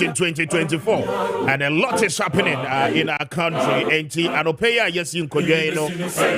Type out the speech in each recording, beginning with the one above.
in 2024, and a lot is happening in our country. And Anopeya, yes, in Koyeno,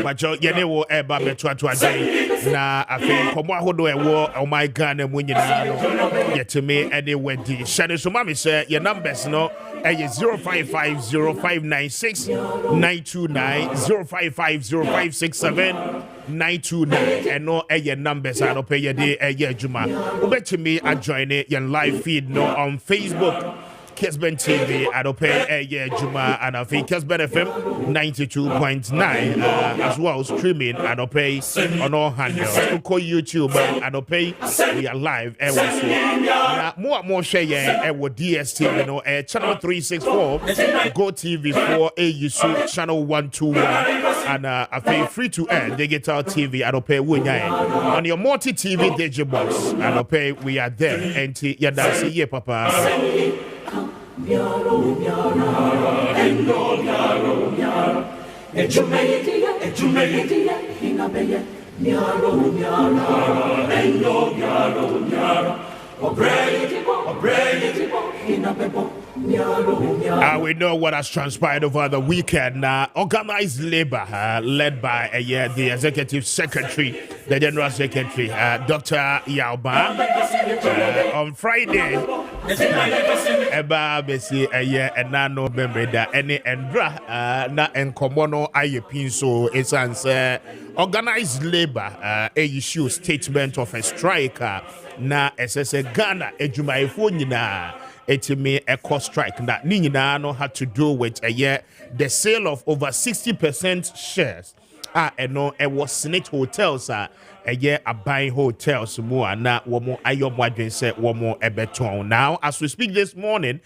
but Yenewo Eba Betuatuade. Now, I think Komahodo a war, oh my God, and when you know, yet to me, anyway, the Shadi Sumami say your numbers no. 0550596 929 0550567 and no your numbers I don't pay your day Juma. Bet me I join it your live feed no on Facebook. Kessben TV, I don't pay Juma, and I think Kessben FM 92.9 as well streaming. I don't pay on all handles. Call YouTube, I don't pay. We are live and more share with DSTV, you know, channel 364, Go TV 4, AUC channel 121, and I pay free to air digital TV. I don't pay on your multi TV digibox. I don't pay. We are there, and yeah, Papa. Nyaro, endo, nyaro, ejumeyitia, hinabeye, nyaro, endo, nyaro, obreyitibo, hinabebo. We know what has transpired over the weekend. Organized labor led by the executive secretary, the general secretary, Dr. Yaoba, on Friday. Eba besi enano bembreda ene endra na enkomono ayepinso esanse organized labor issue statement of a striker na SS Ghana ejumaifo nyina etime eco strike na ni nyina no had to do with the sale of over 60% shares eno was Senate hotels buying hotels more na womo ayomo adwense womo ebeton. Now as we speak this morning,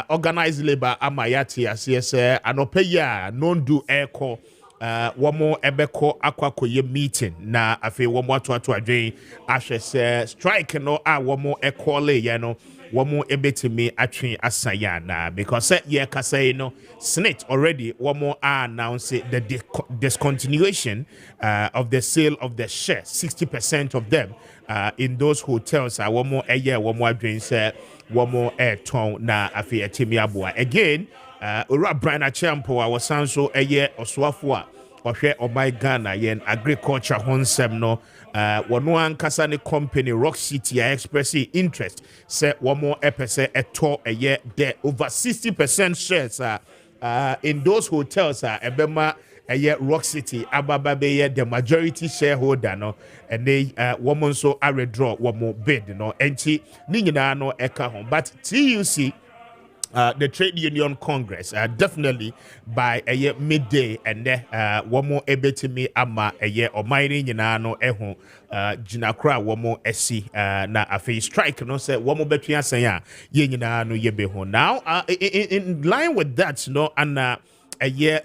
organized labor amayati asese anopeya non do echo womo ebeko akwakoye meeting na afi womo atoato adwen ahwese strike no womo ekole ye no womo ebetimi atwe asayana because ye kasa no Senate already womo announced the discontinuation of the sale of the shares, 60% of them in those hotels womo womo adwen se womo ton na afi etimi aboa again. Ura Brian Achampo was sanso oswafo ohwe omai Ghana yen agriculture honsem no wono ankasa ne company Rock City expressing interest say womo epese eto the over 60% shares in those hotels ebema Rock City ababa be the majority shareholder no and they woman so a redraw womo bid no enti ni nyina no eka ho but TUC the Trade Union Congress definitely by midday and one more ebetimi ama omairi nyina no eho jinakra womo esi na afi strike no say womo betwe asan ye nyina no yebe ho. Now in line with that no and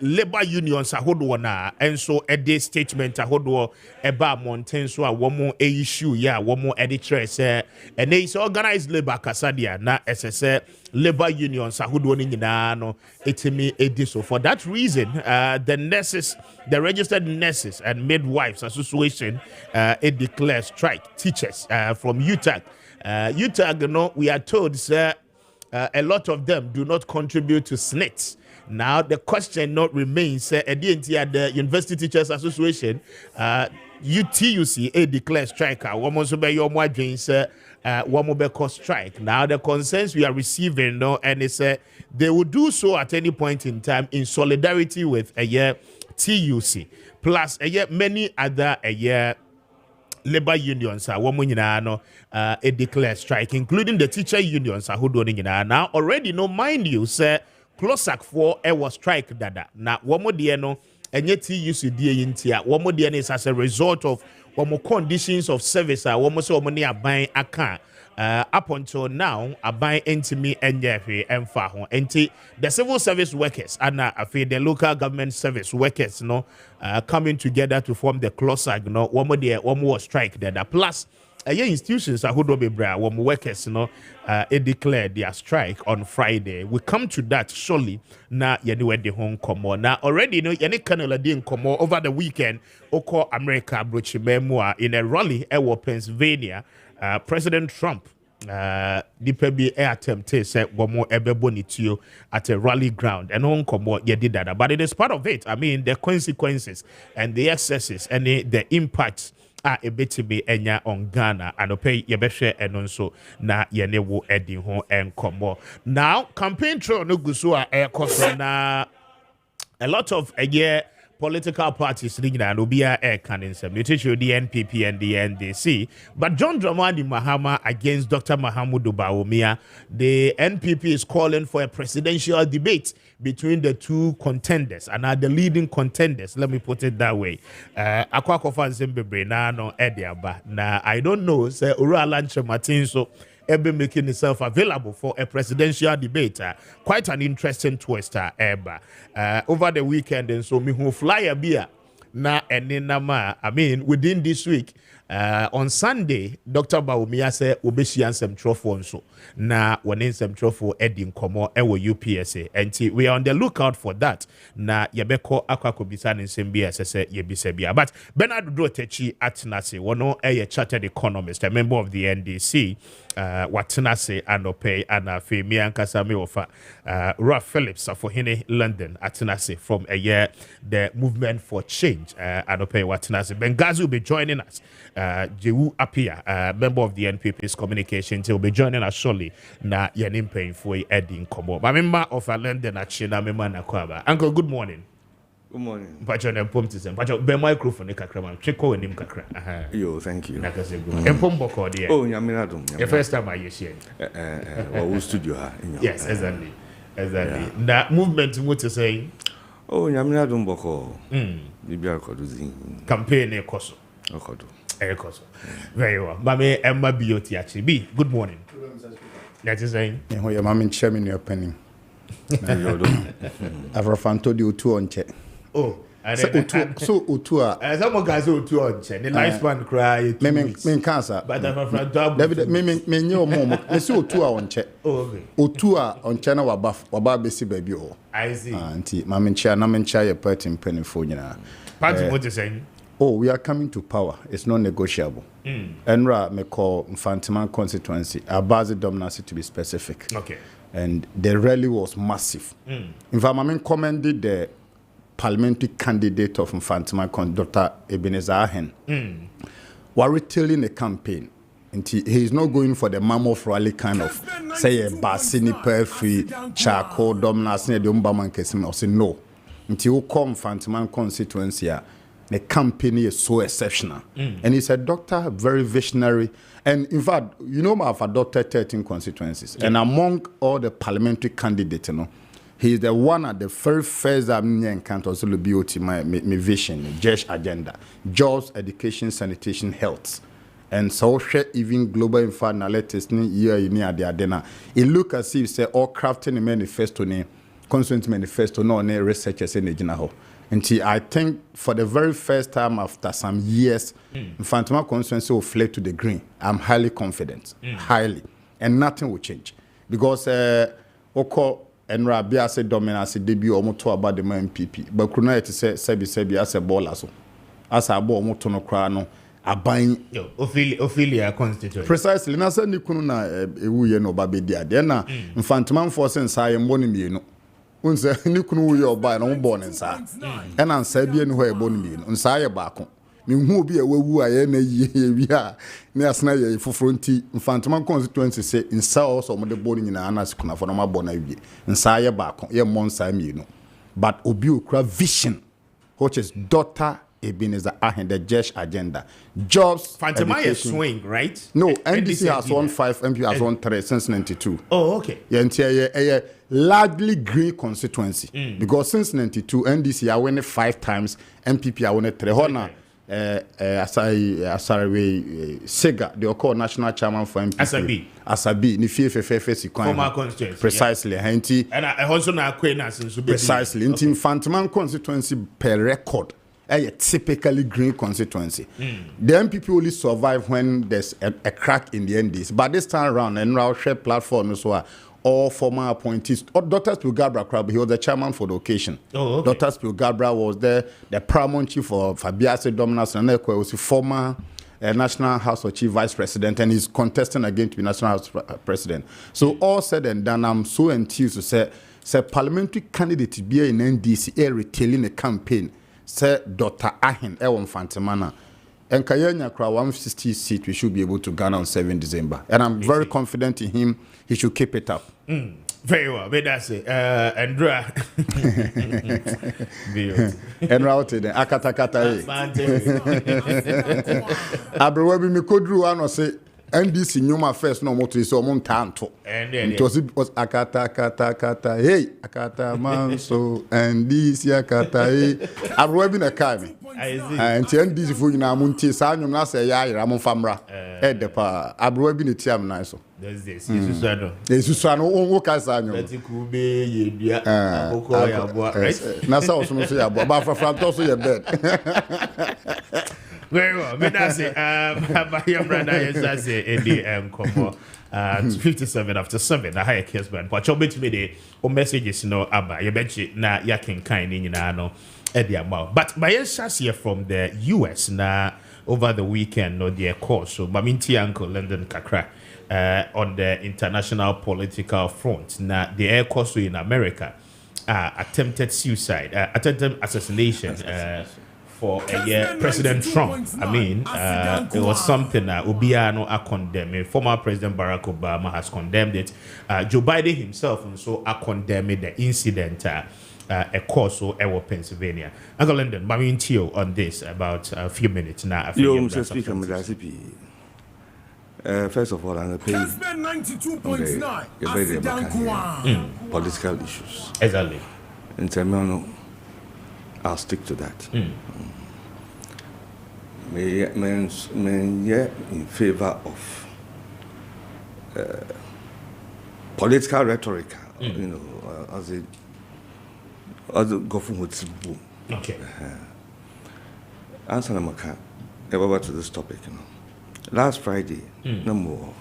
labor unions ahodo na enso ede statement ahodo eba mountain so a womo issue ya womo editor say and is organized labor kasadia na ss labor unions ahodo ni nyina no etimi edi. So for that reason the nurses, the registered nurses and midwives association it declares strike. Teachers from UTAG no, we are told sir a lot of them do not contribute to SNITs. Now the question not remains at the University Teachers Association UTUC declares strike strike. Now the concerns we are receiving no and it's they will do so at any point in time in solidarity with TUC plus many other labor unions it declares strike, including the teacher unions now already no mind you say Closac for was strike dada. Now, one more no, and yet TUC intia. One more is as a result of one more conditions of service. One more so money are buying a car. Up until now, are buying me and Jeffrey and Faho. And the civil service workers and I feel the local government service workers no coming together to form the Closac no one more strike dada. Plus institutions are who do be bra when workers it declared their strike on Friday. We come to that surely na anywhere the home come on now already yani Canada didn't come over the weekend oko America brochi memoir in a rally in Pennsylvania. President Trump Nipa bi attempt say womo ebebo nitio at a rally ground and on komo ye did that, but it is part of it. I mean, the consequences and the excesses and the impacts are a bit to be enya on Ghana and pay ye beshe and also na ye ne wo edi ho and komo. Now campaign trail no gusua air na a lot of a year political parties and Obia Air Canning some the NPP and the NDC. But John Dramani Mahama against Dr. Mahamudu Bawumia, the NPP is calling for a presidential debate between the two contenders and are the leading contenders. Let me put it that way. Akwakofa Nzembebre na no Ediaba. Na I don't know, say Ura Lanche Martin so Ebe making himself available for a presidential debate. Quite an interesting twist, Eba. Over the weekend, and so me who fly a beer na enenama. I mean, within this week, on Sunday, Dr. Bawumia said Obeshian some trophy so na when some trophy Edin Komo ewo UPSA. And we are on the lookout for that. Na yebeko akwakobisan in Sembia se yebisebia. But Bernard Dotechi Atinase, one a chartered economist, a member of the NDC. Watenase Anope and Femi Ankasami ofa Ralph Phillips for Hine London Atenase from a year the movement for change Anope Watenase Bengazi will be joining us. Kwame Appiah, member of the NPP's communications, will be joining us shortly. Na yenim paying for Eddie Komo. But member of London at China, member Nakwaba. Uncle, good morning. Good morning. Pacho na mpom tisem. Pacho be microphone kakra man. Cheko enim kakra. Yo, thank you. Nakase go. Mpom boko de. Oh, nyaminadum. The first time I hear share. Well, studio ha. Yes, exactly. Exactly. That movement what you say? Oh, nyaminadum boko. Bibia koduzi. Campaign e koso. Okodo. E koso. Very well. Mame Emma Bioti actually. B. Good morning. That is saying. Ho ya mame chairman your penny. Afrofanto di otu onche. Oh, so otu a some guys otu onche. The lifespan cry. Me cancer. But Afrofanto David me nyo mom. Me see otu a onche. Oh, okay. Otu a onche na waba besi baby o. I see. Auntie, mame chair na me chair your party penny for nyina. Party what you saying? Oh, we are coming to power. It's not negotiable. Enra me call Mfantiman constituency, Abazi dominancy to be specific. Okay. And the rally was massive. In fact, I commended the parliamentary candidate of Mfantiman, Dr. Ebenezer Ahen. While retailing the campaign, and he is not going for the mammoth rally kind of, say, a basini perfree, charcoal dominance, the Umbaman Kessben, or say no. Until you come Mfantiman constituency, the campaign is so exceptional. And he's a doctor, very visionary. And in fact, you know, I've adopted 13 constituencies. Yeah. And among all the parliamentary candidates, you know, he's the one at the very first encounter also the BOT, my vision, JESH agenda, jobs, education, sanitation, health. And so even global analytics year it look as if say all crafting a manifesto, constituent manifesto, no researchers in the general. And I think for the very first time after some years, Mfantiman constituency will flip to the green. I'm highly confident, highly, and nothing will change because Oko and Rabia said dominance debut or moto about the MPP, but Kuna to say sebi as a ball as a ball moto no crano. A buying Ophelia constituency. Precisely, na say ni kunu na ewuye no babedia. Then na Mfantiman force nsa ye mboni mienu. Unse ni kunu wo oba na wo born nsa e na nsa bia ni ho e born mi no nsa ye baako me hu obi e wawu aye na yie wi a ne asena ye foforo nti Mfantiman constituency say nsa also mo de born nyina na sikuna fo na ma born na wi nsa ye baako ye mo nsa mi no but obi okra vision which is daughter Ebenezer Ahen, the JESH agenda. Jobs, Mfantiman is swing, right? No, NDC has won 5, MP has won 3 since 92. Oh, okay. Yeah, and largely green constituency. Because since 92, NDC are winning 5 times, MPP are winning 3. Hona, Asari Sega, the Oko national chairman for MPP. Asabi, ni FFFC. Former constituency. Precisely. Yeah. And I also know acquaintance. Precisely. In Mfantiman constituency per record. A typically green constituency. The MPP only survive when there's a crack in the NDs. But this time around, and our share platform as well, all former appointees. Dr. Spilgabra, he was the chairman for the occasion. Oh, okay. Dr. Spilgabra was there, the paramount chief for Fabiase Dominance, and was a former National House of Chief Vice President, and he's contesting again to be National House President. So all said and done, I'm so enthused to say parliamentary candidate be in NDC retailing a campaign. Say Dr. Ahen Ewon Fantemana. And Kayanya Kra 160 seat we should be able to garner on 7 December. And I'm very confident in him. He should keep it up. Very well, but that's it. Andra. And routed Akatakata. Abrewabi Mikodru and say NDC Numa first no motor is on Tanto. And it was Akata. Hey, Akata Manso and this Akata. Abrewabi Nakami. And NDC for you now, Munti Sanum Nasa Yai Ramon Famra. Edepa Abrewabi Nitiam Nice. There's this. Susano. Susano Okasanyo. Betty Kubi, Nasa was no say about Frantoso your bed. Very well, but that's it. My young brother is that's it in the Como 57 after 7. I hire Kessben. But you'll bet me the messages, you know, about you bet you na yakin kind in no at the amount. But my here from the US na over the weekend, no dear course. So Maminti Uncle London Kakra. On the international political front. Now, the air course in America attempted suicide, attempted assassination for President Trump. I mean, it was something that Obiano condemned. Former President Barack Obama has condemned it. Joe Biden himself also condemned the incident. A course or Pennsylvania. Uncle London, Maminti on this about a few minutes now. First of all, I'm going to pay political issues. Exactly. In terms, I'll stick to that. Me in favor of political rhetoric, you know, as a government. Okay. Answer Namaka, about to this topic, you know. Last Friday, no more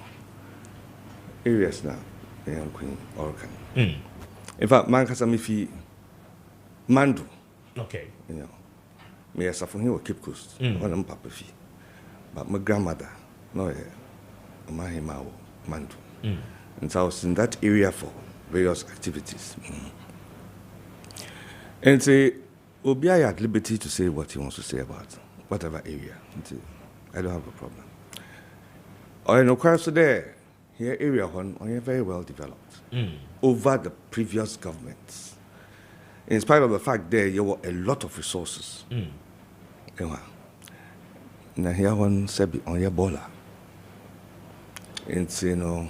areas now, Queen Orkan. In fact, Mankasamifi Mandu. Okay. You know, me as a from here Cape Coast, one papa fee. But my grandmother, no, Mahimao Mandu. And so I was in that area for various activities. And say, Obi at liberty to say what he wants to say about whatever area. I don't have a problem. Or in Okaraso there, here area one are very well developed over the previous governments. In spite of the fact there were a lot of resources. Now here one said on your bola. And you know,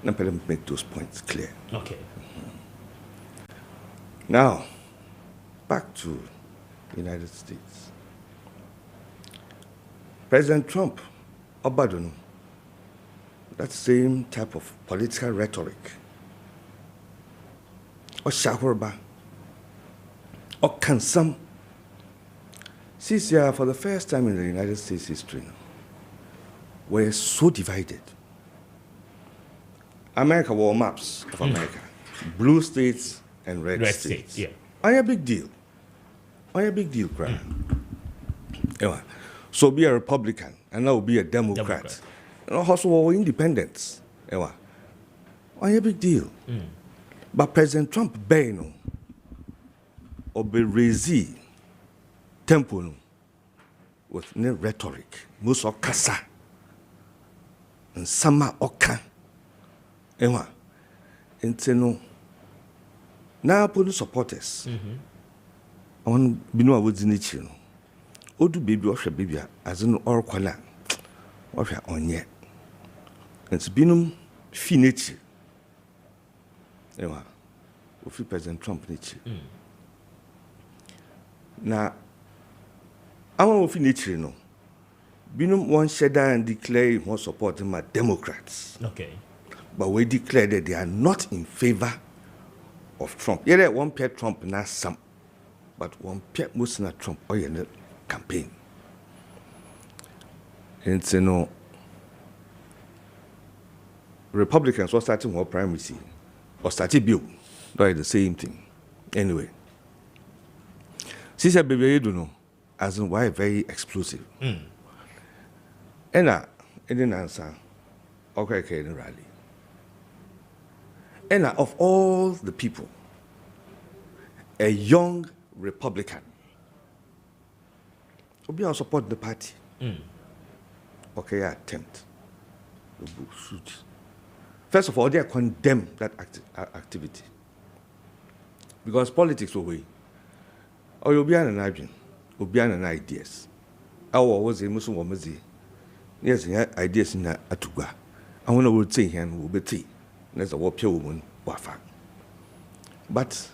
let me make those points clear. Okay. Now, back to the United States. President Trump, Obadonu, that same type of political rhetoric, or Shahorba, or Kansam, since for the first time in the United States history, we're so divided. America wore maps of America, blue states and red states. Yeah. A big deal. A big deal, crap. So be a Republican, and now be a Democrat. And also independents. A big deal. But President Trump, Beno, or be rezi tempo with no rhetoric, most of kasa, and sama oka. And no. Now, police supporters. I want to be no woods in each. Odu baby or baby as an or quala or on yet. It's been finite. Ewa, we President Trump nature. Now, I want to finish, you know. Binum one shedder and declare more support my Democrats. Okay. But we declare that they are not in favor of Trump. Yeah, one pair Trump now some, but one pair most not Trump or in the campaign. And so no Republicans were starting more primacy or starting bill. Right, the same thing. Anyway. Since I baby you don't know, as in why very explosive. And I didn't answer. Okay, rally. And of all the people, a young Republican will be on support the party. Okay, I attempt. Shoot. First of all, they condemn that activity. Because politics will be. Or you'll be an idea. You'll be an ideas. I was a Muslim woman. Yes, ideas in Atuga. I want to say here and will be tea. There's a war pure woman. But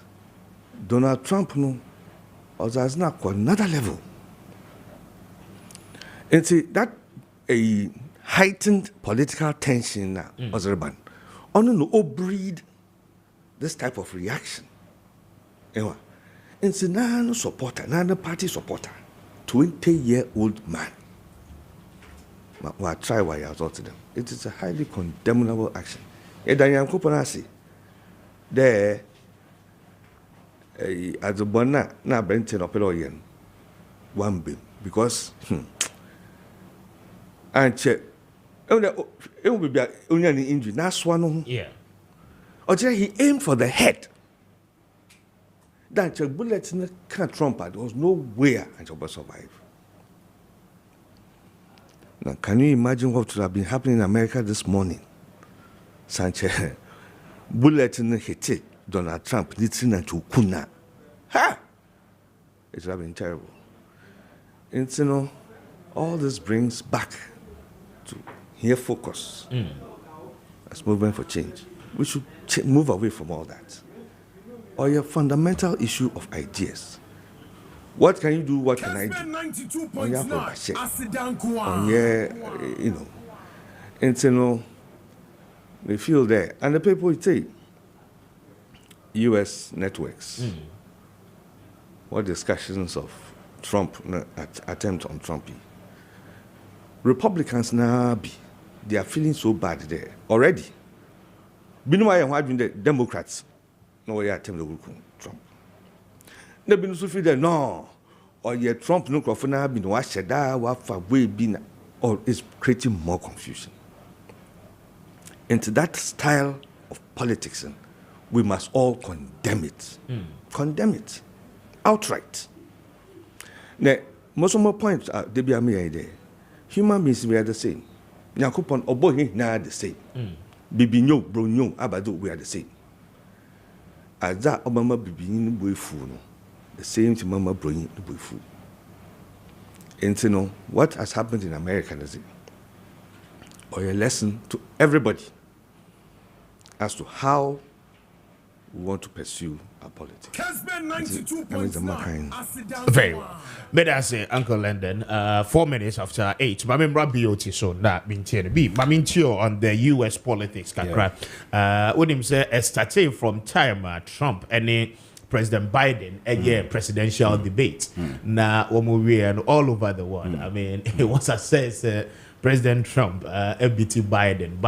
Donald Trump, no, was not another level. And see that a heightened political tension now, Ozerban, only no breed this type of reaction. And see, no supporter, no party supporter, 20-year-old man. Well, try why I thought to them. It is a highly condemnable action. And I am Kupanasi. There, as a bona, now Benton or Peloyan, one beam, because, and check. It will be only an injury. That's one. Yeah. Or he aimed for the head. That bullet in the can't trump. There was nowhere and you will survive. Now, can you imagine what would have been happening in America this morning? Sanchez, bullet in the hit Donald Trump, listening to Kuna. Ha! It would have been terrible. And you know, all this brings back to here focus as movement for change. We should move away from all that. Or your fundamental issue of ideas. What can you do? What can I do? On your on your, you know, and you know, they feel there, and the people you take U.S. networks. What discussions of Trump attempt on Trumpy? Republicans now they are feeling so bad there already. Meanwhile, the Democrats no way attempt to Trump. They been so feel that no, or yet Trump no crofona been washed that wafa way been or is creating more confusion. Into that style of politics, we must all condemn it. Condemn it outright. Now, most of my points are they be a mere idea. Human beings we are the same. Nyakupon obohi na the same. Bibi nyo bro nyo abado we are the same. As that Obama bibi ni boy fool no. The same to Mama bro ni boy fool. And you know what has happened in America is it? Or a lesson to everybody as to how we want to pursue our politics. Kessben 92.9. Very well. But I say, Uncle London, 4 minutes after 8. But I'm BOT so that means on the US politics. What him say, starting from time Trump and President Biden a presidential debate. Now, and all over the world. I mean, it was assessed President Trump, MBT Biden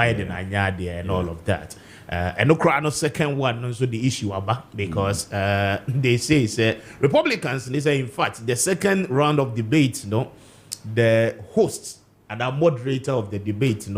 and all of that. And no second one also the issue about because they say Republicans they say in fact the second round of debate the host and the moderator of the debate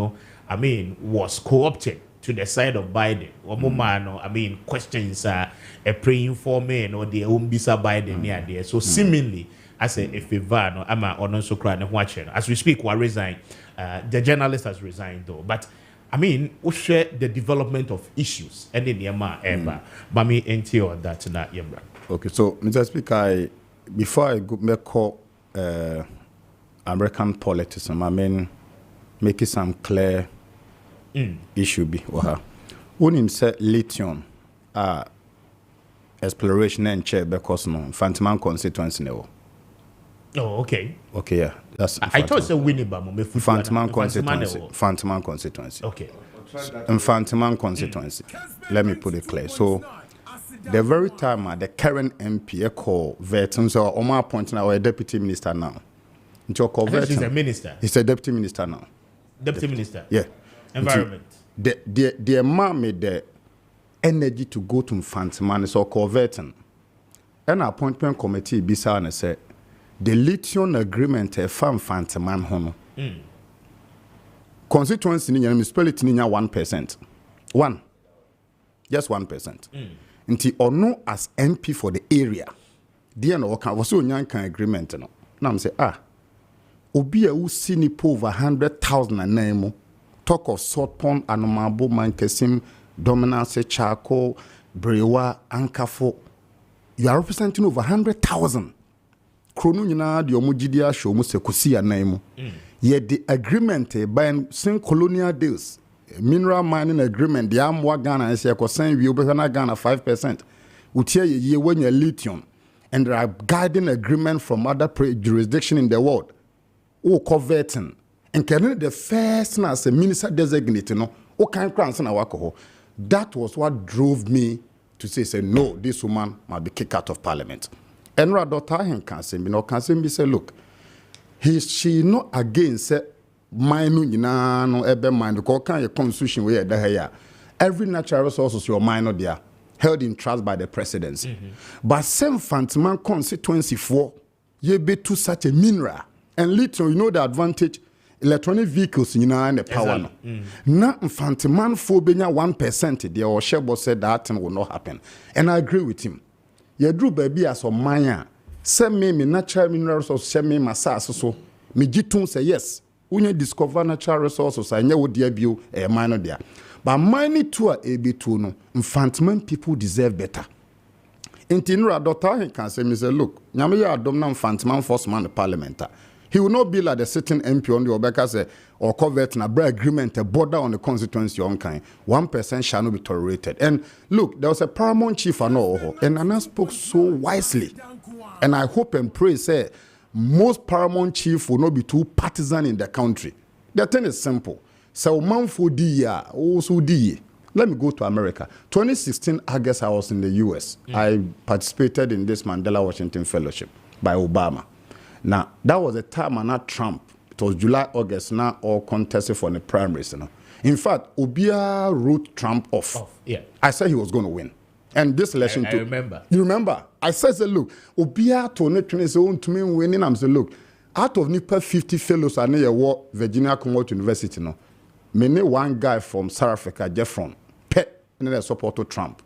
I mean was co-opted to the side of Biden. I mean questions are praying for men or the umbisa Biden near there. So seemingly as a favor I'm also crying watching as we speak we resign. The journalist has resigned though, but I mean, we share the development of issues and in Yama ever. But me entail that na Yembra. Okay, so Mr. Speaker, before I go call American politics, I mean, make it some clear issue be. When him say lithium, exploration and chair because no, Fantiman constituency no. Oh, okay. Okay, yeah. That's I thought it's a Winnipeg. Fantiman constituency. Fantiman constituency. Okay. Fantiman constituency. Let me put it clear. So, the very time the current MP called Veteran, so Omar appointing our deputy minister now. He's a minister. He's a deputy minister now. Deputy minister. Yeah. Environment. The man made the energy to go to Fantiman, so called Veteran. An appointment committee bisa and said. The lithium agreement a farm Fantaman hono. constituency ni municipality ni 1%. Just 1%. Nti ono as MP for the area. Dear no can was so nyankan agreement no. Now I'm say obi a usi ni po over 100,000 anemo. Talk of salt pond, anomabo, man Kessben, dominance, charcoal, brewa, ankafo. You are representing over 100,000. Krono nyina de omugidia show mu se kosi anemo. Yet the agreement by sin colonial deals, mineral mining agreement, the Amwa Ghana and say we obey Ghana 5%. Utia ye when you lithium, and there are guiding agreement from other jurisdiction in the world. Oh, converting. And can the first as a minister designate, kind crowns and alcohol. That was what drove me to say no, this woman might be kicked out of parliament. And rather can say, look, she not against mine no ebe mind because can your constitution where there every natural resources your minor there held in trust by the presidency. But same Fantiman constituency for ye be to such a mineral and lithium, you know the advantage electronic vehicles and the power. Now Fantiman for being 1%, the or Shebo said that thing will not happen. And I agree with him. Ye drew baby as a mine. Send me natural minerals or send me masas so me jitun say yes. When you discover natural resources, I know dear view a minor there. But mining to a AB2 no, infantman people deserve better. In Tinra daughter he can say, Mr. Look, Nyamiya Domna infantman first man the parliament. He will not be like the sitting MP on the Obeka say or covert na bread agreement a border on the constituency on kind. 1% shall not be tolerated. And look, there was a paramount chief and all, and Nana spoke so wisely. And I hope and pray say most paramount chief will not be too partisan in the country. The thing is simple. So man for dia also di. Let me go to America. 2016 August I was in the US. I participated in this Mandela Washington Fellowship by Obama. Now that was a time and not Trump. It was July, August now all contested for the primaries. In fact, Obia wrote Trump off. Yeah. I said he was going to win. And this election I remember. You remember? I said, look, Obia to own to me winning. I'm saying, look, out of Nipa 50 fellows I near Virginia Commonwealth University, no, many one guy from South Africa, Jeffron, pet, and then I supported Trump.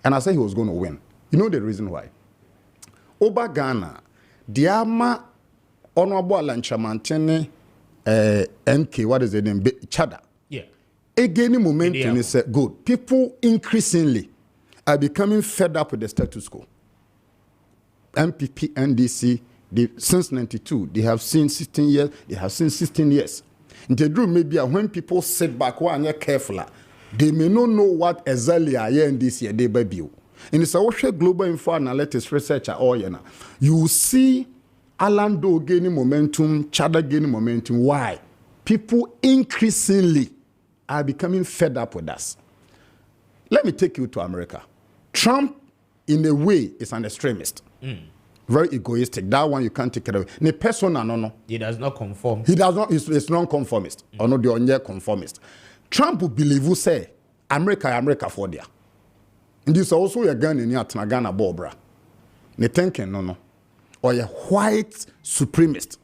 And I said he was going to win. You know the reason why? Oba Ghana, Diama Honorable Alanchamantene NK, what is the name? Chada. Yeah. Again, momentum is good. People increasingly are becoming fed up with the status quo. MPP, NDC, since 92, they have seen 16 years, they have seen 16 years. And they do maybe when people sit back, when you're careful, they may not know what exactly are NDC and they baby. And it's a global info analytics researcher or you see Alan Do gaining momentum, Chada gaining momentum. Why? People increasingly are becoming fed up with us. Let me take you to America. Trump, in a way, is an extremist. Very egoistic. That one you can't take it away. Ne persona no. He does not conform. He does not. He's non-conformist. Or not the only conformist. Trump will believe who say America for there. And this also a gun in Yatna Ghana Bobra. Ne thinking no. Or a white supremacist.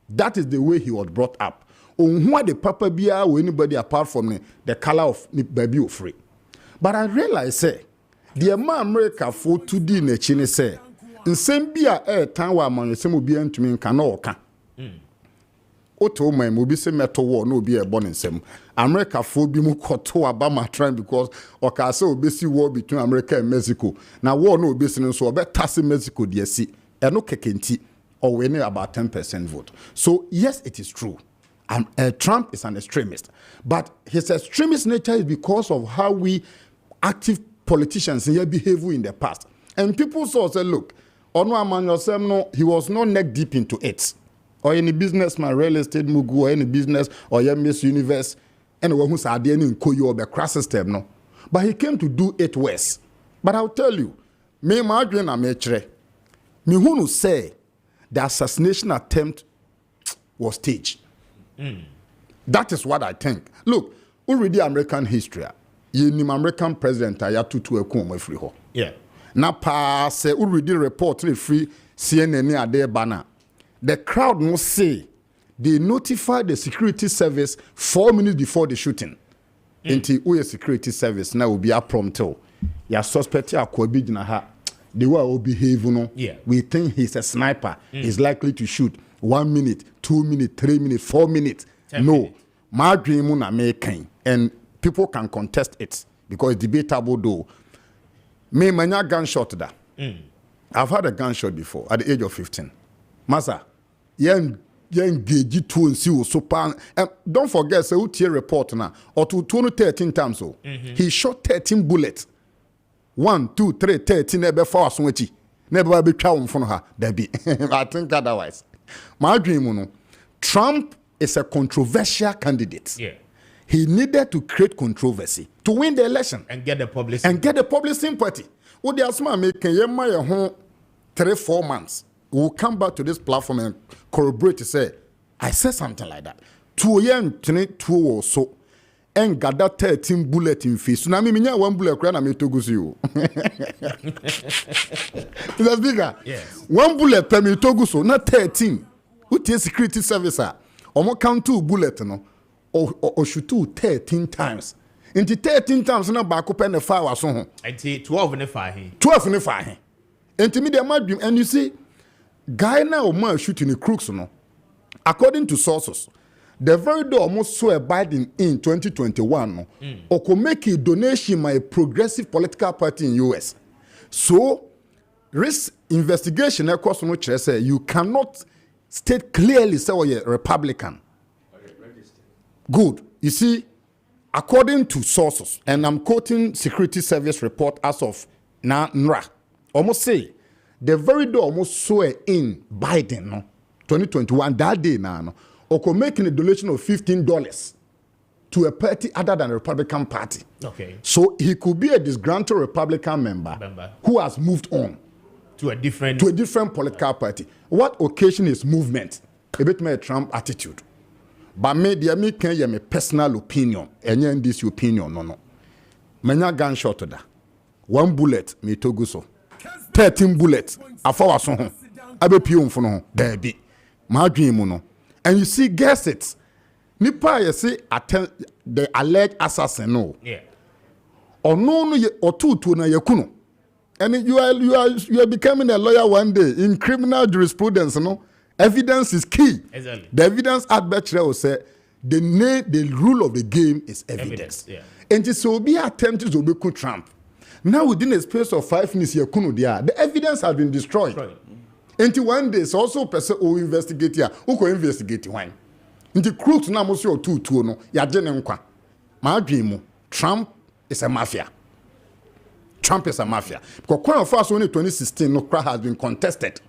That is the way he was brought up. On what the papa be or anybody apart from the color of the baby free. But I realize say the America for 2D in the Chine say in same be a time where man some be to me can oka. Oto my mobi se metal war no be a born in some America for be mu koto Obama trying because oka say obesi war between America and Mexico. Now war no obesi so be tase Mexico dey see e no kekenti or winning about 10% vote. So yes, it is true. Trump is an extremist, but his extremist nature is because of how we active politicians here behave in the past. And people saw say, look, no, he was not neck deep into it. Or any businessman, real estate mugu, or any business, or Miss Universe, anyone who's at the end in Koyo or the crass system, no. But he came to do it worse. But I'll tell you, me Madrid Ametre, me who say the assassination attempt was staged. That is what I think. Look, already American history. You American president ayatutu eku free ho. Yeah. Na pa say already report free CNN ade bana. The crowd no say they notified the security service 4 minutes before the shooting. Until we security service now will be a prompto. Ya suspect ya Kwabi Jinaha. The way will behave, we think he's a sniper. He's likely to shoot 1 minute, 2 minutes, 3 minutes, 4 minutes. No, my dream na making, and people can contest it because it's debatable though. Me manya gunshot da. I've had a gunshot before at the age of 15. Masa, yen engage to and see so pan. Don't forget, say UTA report now or to 13 times so. He shot 13 bullets. 1, 2, 3, 13 never force switchy. Never be chow from her. Debbie. I think otherwise. My dream, Trump is a controversial candidate. Yeah. He needed to create controversy to win the election and get the public sympathy. What the asma making your home 3-4 months. We'll come back to this platform and corroborate to say, I said something like that. 2 years, 2 or so. And got that 13 bullet in face. So now me 1 bullet cry na me to go see you. That's bigger. Yes. 1 bullet per me to go so not 13. What is security service? Omo count 2 bullet no. Or shoot 13 times. Into 13 times na back up and the fire was on. Into 12 in the fire. 12 in the fire. Into me the dream and you see, guy now man shooting the crooks no. According to sources. The very day almost saw Biden in 2021, or could make a donation by a progressive political party in US. So, risk investigation, of course, which I say you cannot state clearly say you're a Republican. Good. You see, according to sources, and I'm quoting Security Service report as of NRA, almost say the very day almost saw in Biden, 2021, that day now. Or could make a donation of $15 to a party other than the Republican Party. Okay. So he could be a disgruntled Republican member who has moved on to a different political party. What occasion is movement? A bit more Trump attitude. But me can my personal opinion. And this opinion, no. Many gunshot to that. 1 bullet, me to go so. 13 bullets. I follow so. I be pion for no. There be. My dream, no. And you see, guess it. Nipa you see the alleged assassin no. Yeah. Or no or two na yakuno. And you are becoming a lawyer one day in criminal jurisprudence, no. Evidence is key. Exactly. The evidence arbiter will say the rule of the game is evidence. Yeah. And this will be attempted to be Trump. Now within a space of 5 minutes, yakuno there, the evidence has been destroyed. Right. Until one day, so also person who investigate here, who can investigate wine. Into crooks na mo so two no, ya gene nkwa. My dream, Trump is a mafia. Trump is a mafia. Because Kwame first only 2016 no crowd has been contested.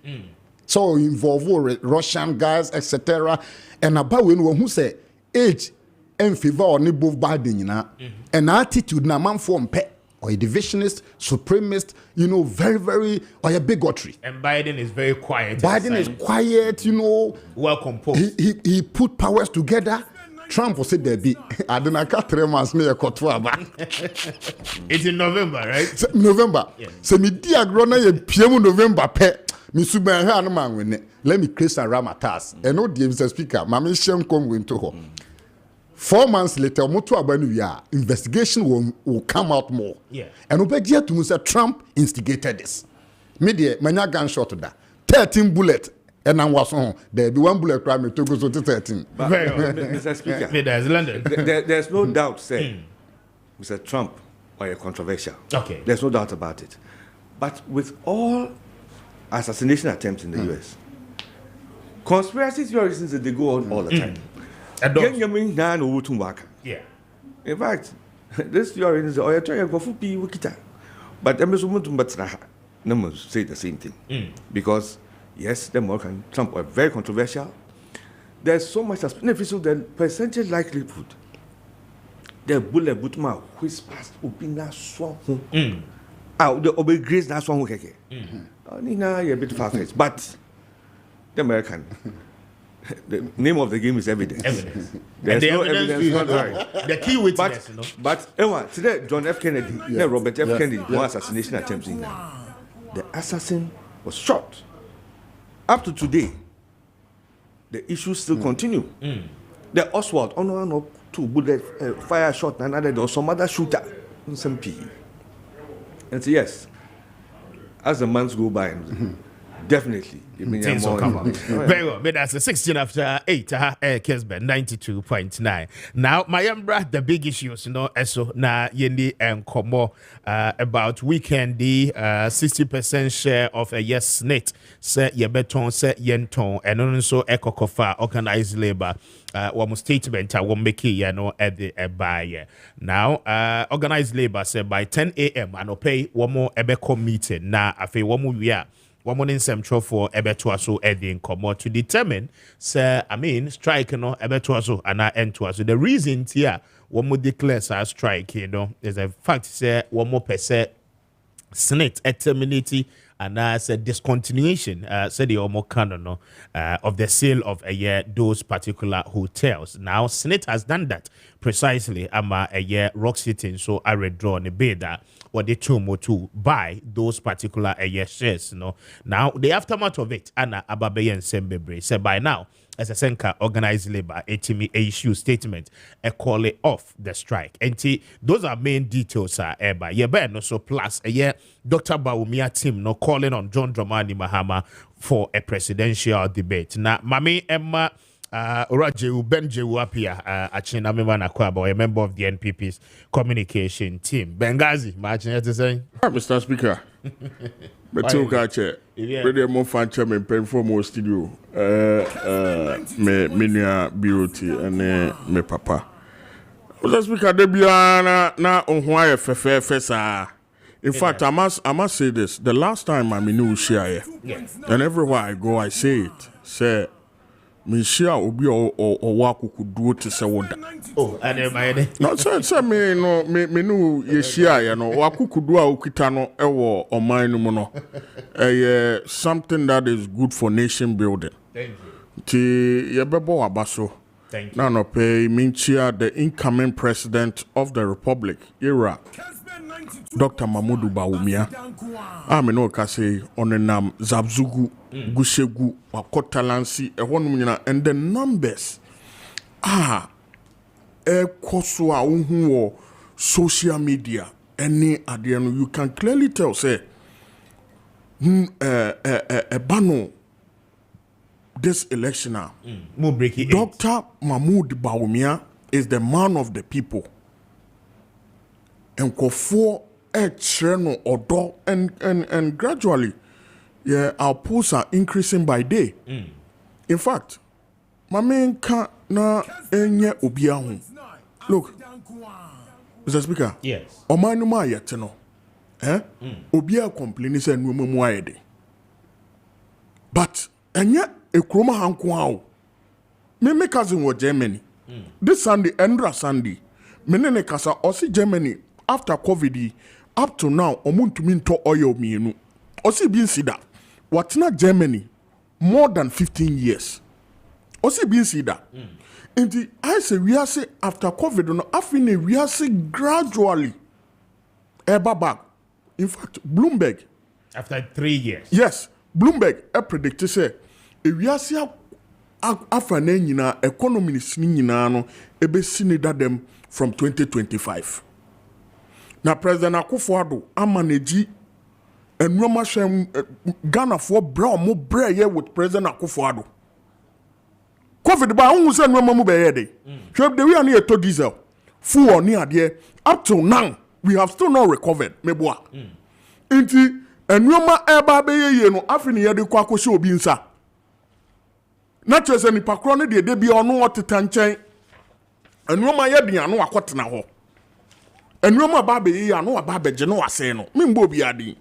So involve Russian guys, etc. And about when who say age and favor on both Biden, and attitude na man form pet. Or a divisionist, supremacist, very, very, or a bigotry. And Biden is very quiet. Biden is quiet, well composed. He put powers together. Trump will say there be. I don't know, 3 months near It's in November, right? November. Yes. So me diagrona ye PM November pe. Me suba ha no man win. Let me create some ramatas. And no the Mr. Speaker, mama shem come into her. 4 months later, investigation will come out more. Yeah. And Obedia to say Trump instigated this. Media, many gunshot to that. 13 bullets. And I was on. There be 1 bullet crime to go to 13. But, Mr. Speaker, there's no doubt, say, Mr. Trump are controversial. Okay. There's no doubt about it. But with all assassination attempts in the US, conspiracy theories they go on all the time. Yeah. In fact, this theory is a try go for wikita. But I'm say the same thing. Because yes, the American Trump are very controversial. There's so much beneficial that percentage likelihood. The bullet butma whispers upina swan. The obey grace that's one who Nina a bit far-fetched. But the American the name of the game is evidence. There's the no evidence evidence. The key witness, But today, John F. Kennedy, Robert F. Kennedy, one assassination attempts in the assassin was shot. Up to today, the issues still continue. The Oswald, no, two bullet fire shot, and there was some other shooter, some P. And so, yes, as the months go by, definitely, things will come up. Very well, but that's 16 after 8, Kessben 92.9. Now, my brother, the big issues, so na yendi and komo about weekend, the 60% share of a yes net, say ye beton, say yenton, and also ekokofa organized labor. One statement I won't make it, at the buy. Now, organized labor said by 10 a.m. and I'll pay one more ebeko meeting. Now, I feel one more year. One morning central for ebetuaso edin come to determine strike ebetuaso and entuaso. The reason here one more declares a strike, is a fact say one more percent Senate terminate and said discontinuation said the almost canon of the sale of those particular hotels. Now Senate has done that precisely rock sitting, so I redraw the bid that what they chose to buy those particular shares. Now the aftermath of it, Anna Ababe and Sembebre said by now, as a Senka organized labor, a issue statement, a call it off the strike. And those are main details, no so plus Dr. Bawumia team no calling on John Dramani Mahama for a presidential debate. Now, Mami Emma Kwame Appiah, a member of the NPP's communication team. Benghazi, imagine to say. Mr. Speaker. But to catch it, really more fan chairman paying for more studio. Me BOT and me papa. Mr. Speaker, Debiana na onwaya fesa. In fact, I must say this. The last time I'm in New Shire, and everywhere I go, I say it. Say, me share obi or waku could do to say what. Oh, I never. No, say me no me no ye share no waku could do ukitano ewo or mine mono. Something that is good for nation building. Thank you. Ti yebebo abaso. Thank you. Now no pay minchia the incoming president of the Republic era. Dr. Mahmoud Bawumia. No kase onenam Zabzugu, Gushegu, Wakotalansi, and the numbers koswa unhu social media any adiano you can clearly tell say bano this election Dr. Mahmoud Bawumia is the man of the people. And for a channel or door and gradually our polls are increasing by day. In fact, my main can na enye obiahu. Look, Mr. Speaker. Yes. Omanuma yeteno. Obia complaining say no mu ayede. But enye ekroma hanko me cousin was Germany. This Sunday, Endra Sunday, menene kasa osi Germany. After COVID, up to now, omuntu to oil mienu. Osi bin sida. What's not Germany? More than 15 years. Osi bin sida. And I say we are say after COVID, no, after we are say gradually. Back. In fact, Bloomberg. After 3 years. Yes, Bloomberg predicted say we are say after na economy ni no ebe sinida them from 2025. Na President Akufo-Addo amanage enwoma hwem Ghana for brown mo breye with President Akufo-Addo. COVID ba hu se enwoma mu beye dey. Hwem de we an to diesel. Full on ade up till now we have still not recovered meboa. Inti enwoma eba beye ye no afini ye de kwa akohye obi nsa. Na chese ni pakro ne de bi ono oteta nchen. Enwoma ye dia no akotena ho. And no baby, I know about Bejano Aseno, Mimbo Biadi.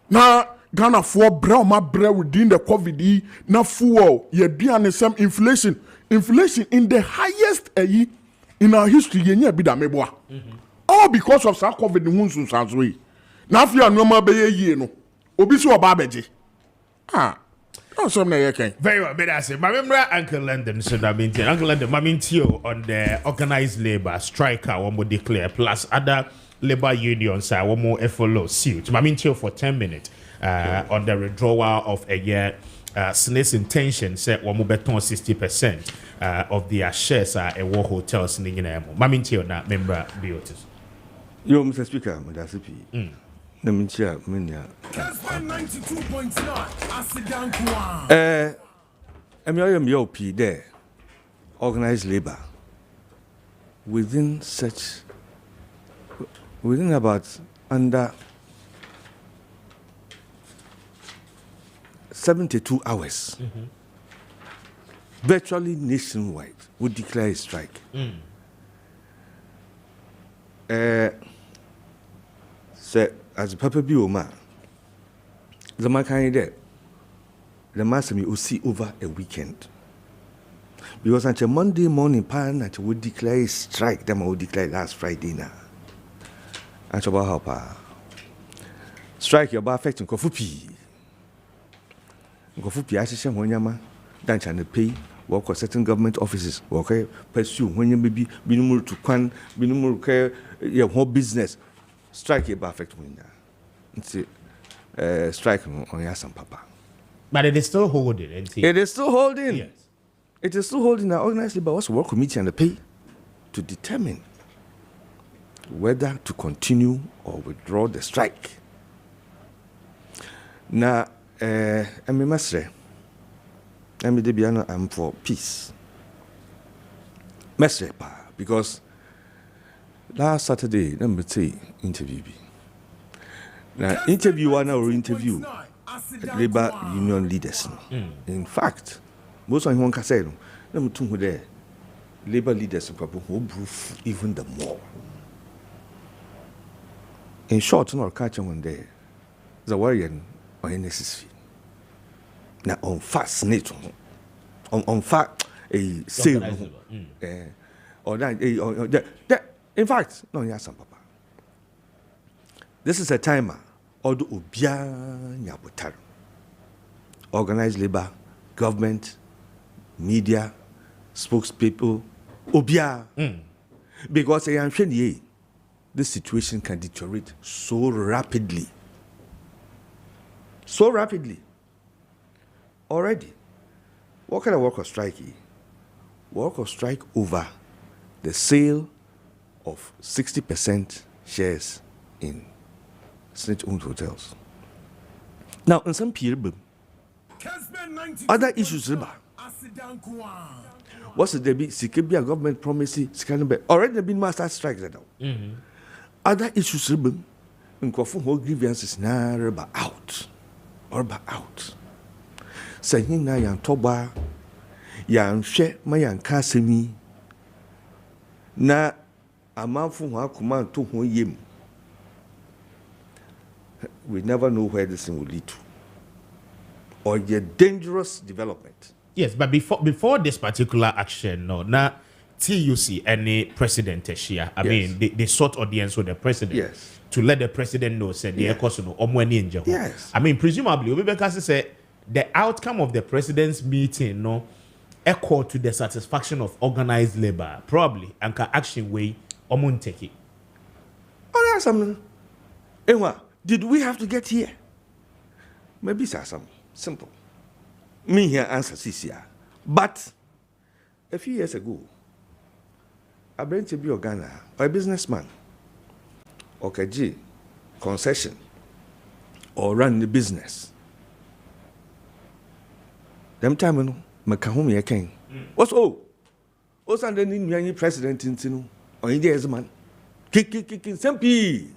Now, Ghana for Brahma bread within the COVID, now full, ye dear some inflation. Inflation in the highest in our history, ye be da meboa. All because of some COVID in Munsun Sansui. Now, if you are no more be no, Obiso Babeji. Very well, but I say, my member Uncle London, so that means Uncle London, Mamintio on the organized labor striker, one more declare, plus other labor unions, one more follow suit. Mamintio for 10 minutes on the withdrawal of SNE's intention said one beton 60% of their shares are a war hotels in the United Maminti na member Biotis. Yo, Mr. Speaker, Madasipi. Namintia, Minia. Kessben 92.9. I'm your there. Organized labor. Within about under 72 hours, virtually nationwide would declare a strike. So, as Papa Bioma, the Maakye there, the master will see over a weekend. Because until Monday morning, Pan would declare a strike, them would declare last Friday now. And so, how strike your bar affecting Kofupi. Kofupi, I say, when you're done, and pay work for certain government offices, work pursue when you may be minimal to quan, minimal care your whole business. Strike your bar affect when you strike on your son, Papa. But it is still holding. It is still holding. Yes. It is still holding. Now, organized labor was work committee and the pay to determine whether to continue or withdraw the strike. Now, I'm for peace. Because last Saturday, number 3 interview. Now, interview one or interview labor union leaders. In fact, most of them say, number 2 there, labor leaders who prove even the more. In short, no catch one there. The warrior or necessary. Now on fast nature, on fact a sale, or that. In fact, no, yes, Papa. This is a timer. Odo ubia nyabutar. Organized labor, government, media, spokespeople, ubia. Because I am sure this situation can deteriorate so rapidly. So rapidly. Already. What kind of worker strike? Worker strike over the sale of 60% shares in state-owned hotels. Now, in some period, other issues, what's the debate? Sikibia government promises, already there been master strikes. Other issues, in Kofu grievances, out. Saying na yan toba, yan she, mayan kasemi, na amanfu wa kuman to ho yem. We never know where this thing will lead to. Or a dangerous development. Yes, but before this particular action, no, now TUC any president here. I mean, they sought audience with the president. Yes. To let the president know, said the course no Yes. I mean, presumably, Obibekasi said the outcome of the president's meeting, no, echo to the satisfaction of organized labor, probably, and can action way take it. Oh, that's something. Ewa, did we have to get here? Maybe it's some simple. Me here answer CCR. But a few years ago, I bring to be a Ghana or a businessman, or KG, concession, or run the business. Them time, no, Makahumi again. What's all? What's underneath any president in Tinu or India as a man? Kick, Sempi.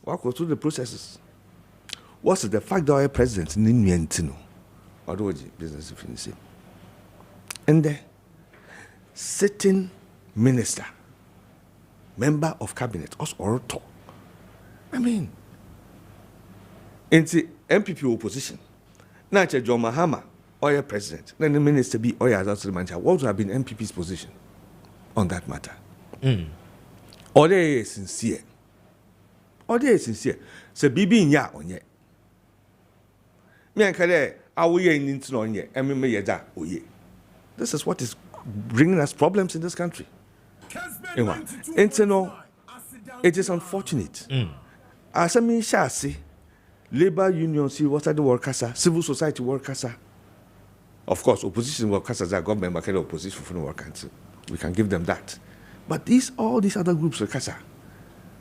Walk through the processes. What's the fact that our president in India and Tinu? Or do business if you say? And the sitting minister, member of cabinet, or talk. I mean, in the MPP opposition, now John Mahama, or president, then the minister be Oya Mancha. What would have been MPP's position on that matter? Or they are sincere. So Bibi in ya on ye. Me and Kade, are we in on ye? And me yada oye. This is what is bringing us problems in this country. It is unfortunate. As I mean, shall see, labor unions, what are the workers, civil society workers. Of course, opposition workers are government, but opposition for workers. We can give them that. But all these other groups workers,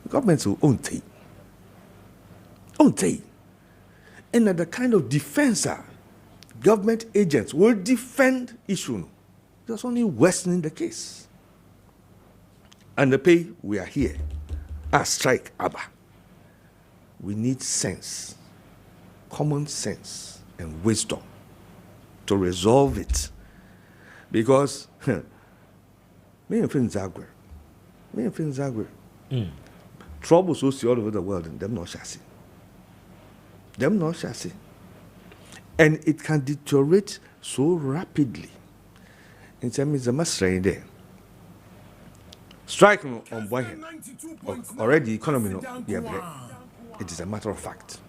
governments will own take. And the kind of defense government agents will defend issue. That's only worsening the case. And the pay, we are here. Strike Abba. We need sense, common sense, and wisdom to resolve it. Because me and friends Zagwe. Troubles we see all over the world, and them not chassis. And it can deteriorate so rapidly. In terms of the there. Strike on one hand. Already, economy, it is a matter of fact.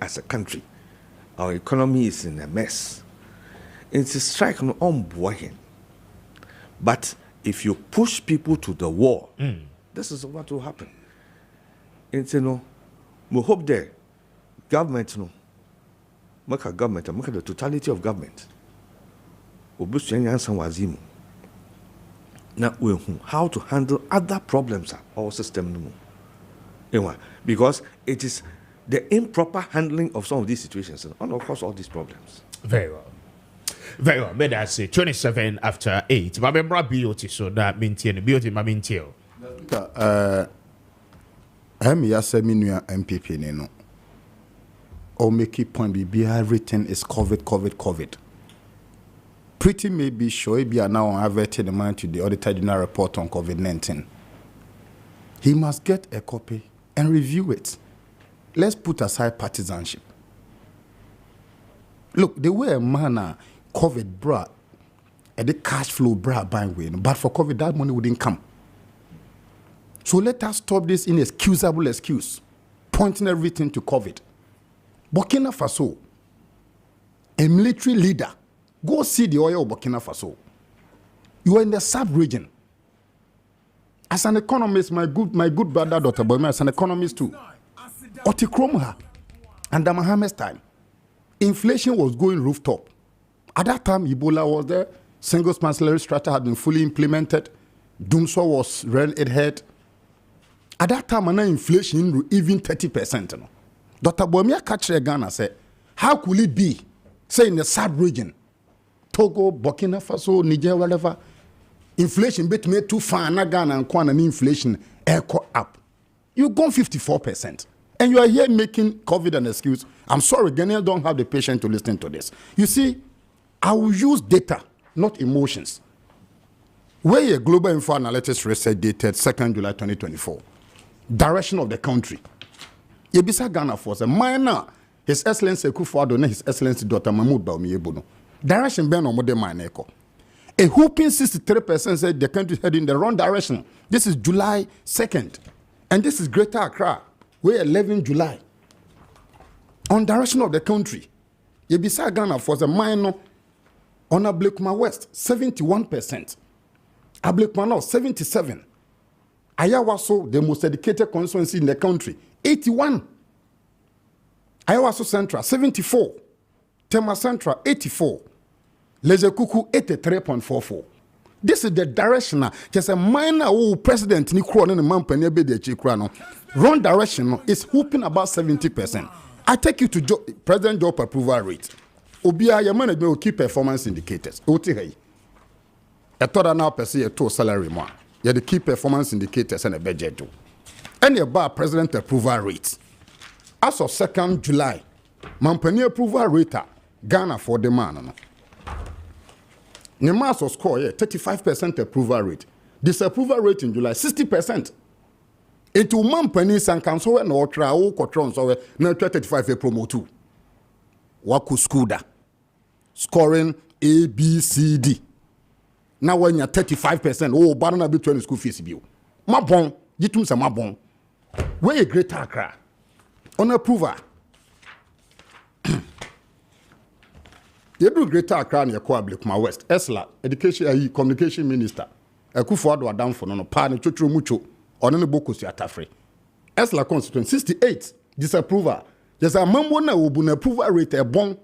As a country, our economy is in a mess. It's a strike on one hand. But if you push people to the wall, this is what will happen. It's we hope the government, make the totality of government. Now, how to handle other problems our system. Because it is the improper handling of some of these situations and of course all these problems. Very well. May I say 27 after 8. But remember beauty so that maintain beauty my maintain. I'm MPP no. Or make it point be everything is COVID. Pretty may be sure be now averting the man to the Auditor General report on COVID-19. He must get a copy and review it. Let's put aside partisanship. Look, the way a man COVID brought the cash flow brought bang, but for COVID that money wouldn't come. So let us stop this inexcusable excuse, pointing everything to COVID. Burkina Faso, a military leader. Go see the oil of Burkina Faso. You are in the sub-region. As an economist, my good brother, Dr. Boyma, as an economist too. Otikromha, under Mohammed's time, inflation was going rooftop. At that time, Ebola was there. Single-span salary structure had been fully implemented. Doomsor was rearing its head. At that time, inflation even 30%. Dr. Boyma catched Ghana said, how could it be, say in the sub-region, Togo, Burkina Faso, Niger, whatever, inflation between too far and Ghana and Kwan and inflation echo up. You've gone 54%. And you are here making COVID an excuse. I'm sorry, Ghanaians don't have the patience to listen to this. You see, I will use data, not emotions. Where a global info analytics research dated 2nd July 2024. Direction of the country. Yebisa Ghana for a minor, His Excellency Kufuor and His Excellency Dr. Mahmoud Bawumia. Direction ben on mine echo. A whooping 63% said the country is heading in the wrong direction. This is July 2nd. And this is Greater Accra. We're 11 July. On direction of the country. Yebisa Ghana for the minor on Ablekuma West, 71%. Ablekuma North, 77%. Ayawaso, the most educated constituency in the country, 81%. Ayawaso Central, 74%. Tema Central, 84%. Lezekuku, 83.44%. This is the direction. Just a minor president ni kro na mampani be de chikra no. Wrong direction is whooping about 70%. I take you to President job approval rate. Obia your management will keep performance indicators. Oti hey. A total now per se to salary more. You the key performance indicators and a budget too. And about president approval rate. As of 2nd July, mampani approval rate Ghana for the man. Nemaso score 35% approval rate. Disapproval rate in July 60%. Into mampani and council and ultra o control so na 35 promo 2. Waku skuda. Scoring A B C D. Now when you're 35%, oh barana be 20 school fees bill. Ma bon, yitum sa ma bon. Where a Greater Accra. On approval. You do Greater Accra near Ablekuma West. Esla, Education Communication Minister. Kufuor do down for no pa ne chotro mucho. On the book was Atafre. Esla constituent 68 disapproval. Yes, a mambo na ubuna approval rate a bon.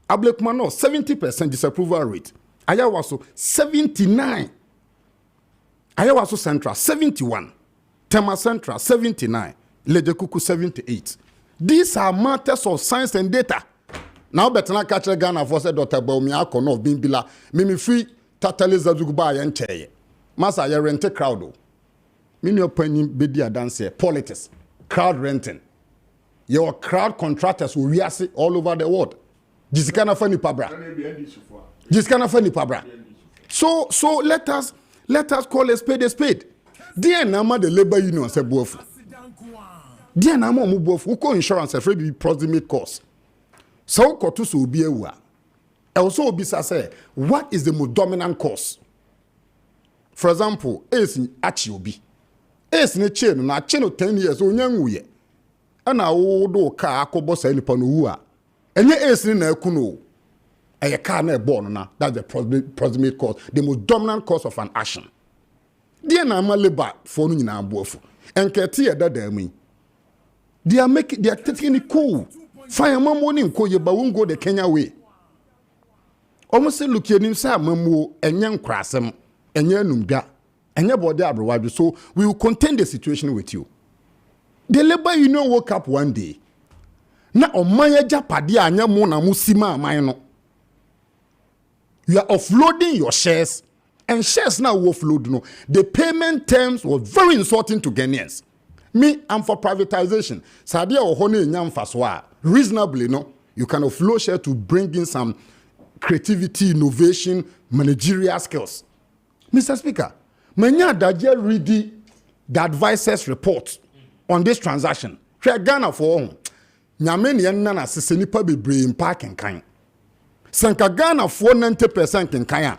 Ablekuma no 70% disapproval rate. Ayawaso 79. Ayawaso Central 71. Tema Central 79. Lejekuku 78. These are matters of science and data. Now betana catch Ghana for said Dr. Baumi Akono of Bimbila. Mimi free tataliza zuguba ya ncheye. Masa ya rente crowd. Mini opinion bedia dance politics. Crowd renting. Your crowd contractors will react all over the world. Jisikana fani pabra. Jisikana fani pabra. So let us call a spade a spade. Dear Nama the labor union say bofu. Dear Nama mu bofu. Uko insurance afraid be proximate cost. So kotuso obi ewa. Also obi say what is the most dominant cause? For example, is achi obi. Is ne chain na chain 10 years onyanguye. Ana wodo ka akobo say nipa no wu a. Enye esini na ekuno. Eye car na born na. That's the proximate cause, the most dominant cause of an action. Dear na ma labor for no nyina abofu. Enkete ye dada mi. They are taking it cool. Fireman morning ko ye ba won go the Kenya way. Almost say look him say mamu enye nkrasem, enye numdwa, enye body abrewaju. So we will contain the situation with you. The labor union woke up one day. Na omanya japade anya mo na musima aman no. You are offloading your shares, and shares now offload no. The payment terms were very insulting to Ghanaians. Me, I'm for privatization. Sadia ohone nyam faswa. Reasonably, no, you can offload share to bring in some creativity, innovation, managerial skills. Mr. Speaker, manya daje read the advisors report on this transaction. Share Ghana for home. Nyame ne na na sese nipa bebre mpa kenkan. Sanka Ghana for 90% kenkan a.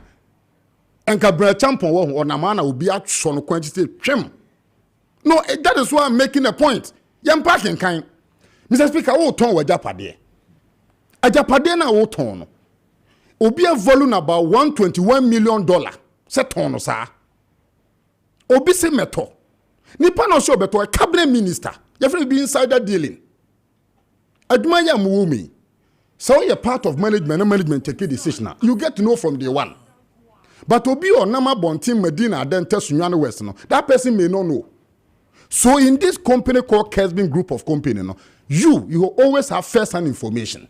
Enka bra champion wo onama na obi atso no quantity twem. No, that is why I'm making a point. Yampa kenkan. Mr. Speaker, wo ton wa japade. Ajapade na wo ton no. Obi a volume about $121 million. Se ton no sa. Obi se meto. Nipa no so beto a cabinet minister. You be insider dealing. Admire Muumi. So you're part of management and management take a decision. You get to know from day one. But Obi or Nama Bontin Medina then tell Sunyana West. No, that person may not know. So in this company called Kessben group of company, no, you will always have first-hand information.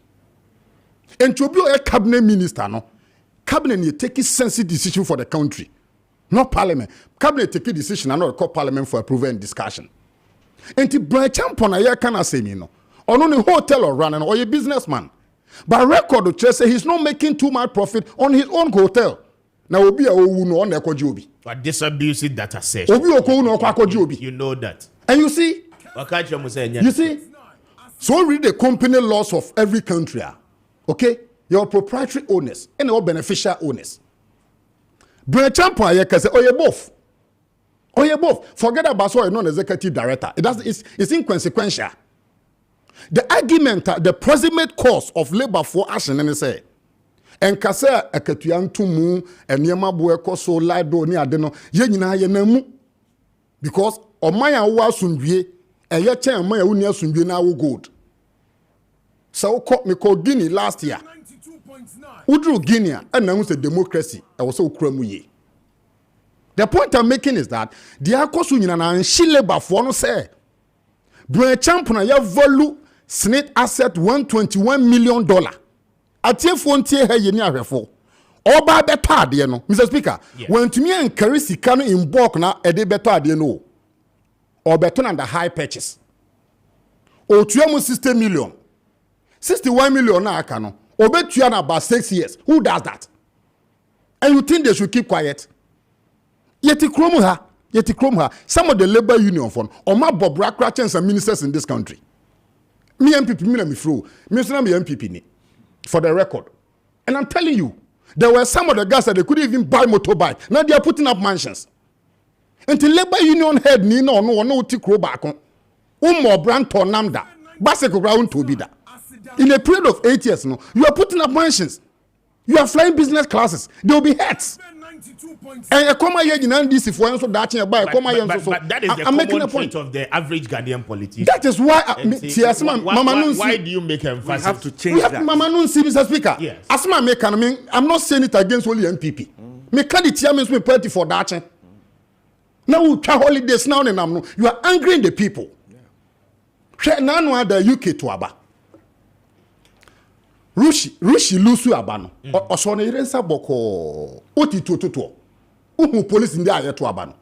And to be a cabinet minister, no, cabinet you take a sensitive decision for the country, not parliament. Cabinet take a decision and not call parliament for approval and discussion. And to branch upon a year can I say, no. Or on a hotel or running or a businessman. But record of say he's not making too much profit on his own hotel. Now Obi a no on Ekojobi. But disabusing data session. Obi no Ekojobi. You know that. And you see? You see? So read the company laws of every country. Okay? Your proprietary owners and your beneficial owners. Branch up on say you're both. Oh, you're both. Forget about so you're non-executive director. It's inconsequential. The argument, the proximate cause of labor for action, and say, and kasa ekatuan tumu and yema bueko so lado ni adeno ye nyina ye namu because omaya wo asundwie and ye chen omaya wo ni asundwie na wo gold. So me called Guinea last year. Udru Guinea and now the democracy. I was so kramuye. The point I'm making is that the akosu nyina na nshi labor for no say. Bro champion ya value Senate asset $121 million. Atie fontie he ye ni ahwefo. Oba beto ade no. Mr. Speaker, when to me encourage sika no in bulk na e de beto ade no. Or beto na the high purchase. O tuamu 60 million. 61 million na aka no. Obetua na about 6 years. Who does that? And you think they should keep quiet? Yeti kromu ha. Some of the labor union fund or my Bob Rakratchens and ministers in this country. Me MPP, me through. Me MPP ni. For the record. And I'm telling you, there were some of the guys that they couldn't even buy motorbike. Now they are putting up mansions. And the labor union head ni no tikro back on. Umo brand tonamda. Baseko ground to be that. In a period of 8 years, no, you are putting up mansions. You are flying business classes. There will be heads. And a comma yen in this if one so that by a comma yen so. But that is the common trait of the average Ghanaian politician. That is why why do you make emphasis? We have to change we have that. Mama Nun see Mr. Speaker. Yes. Asma make I mean I'm not saying it against only MPP. Me can it means me party for that. Now we try holidays now and you are angering the people. Now no the UK to aba. Rushi lusu abano. Osone irensa boko. Oti to. Uhu police in there to abano.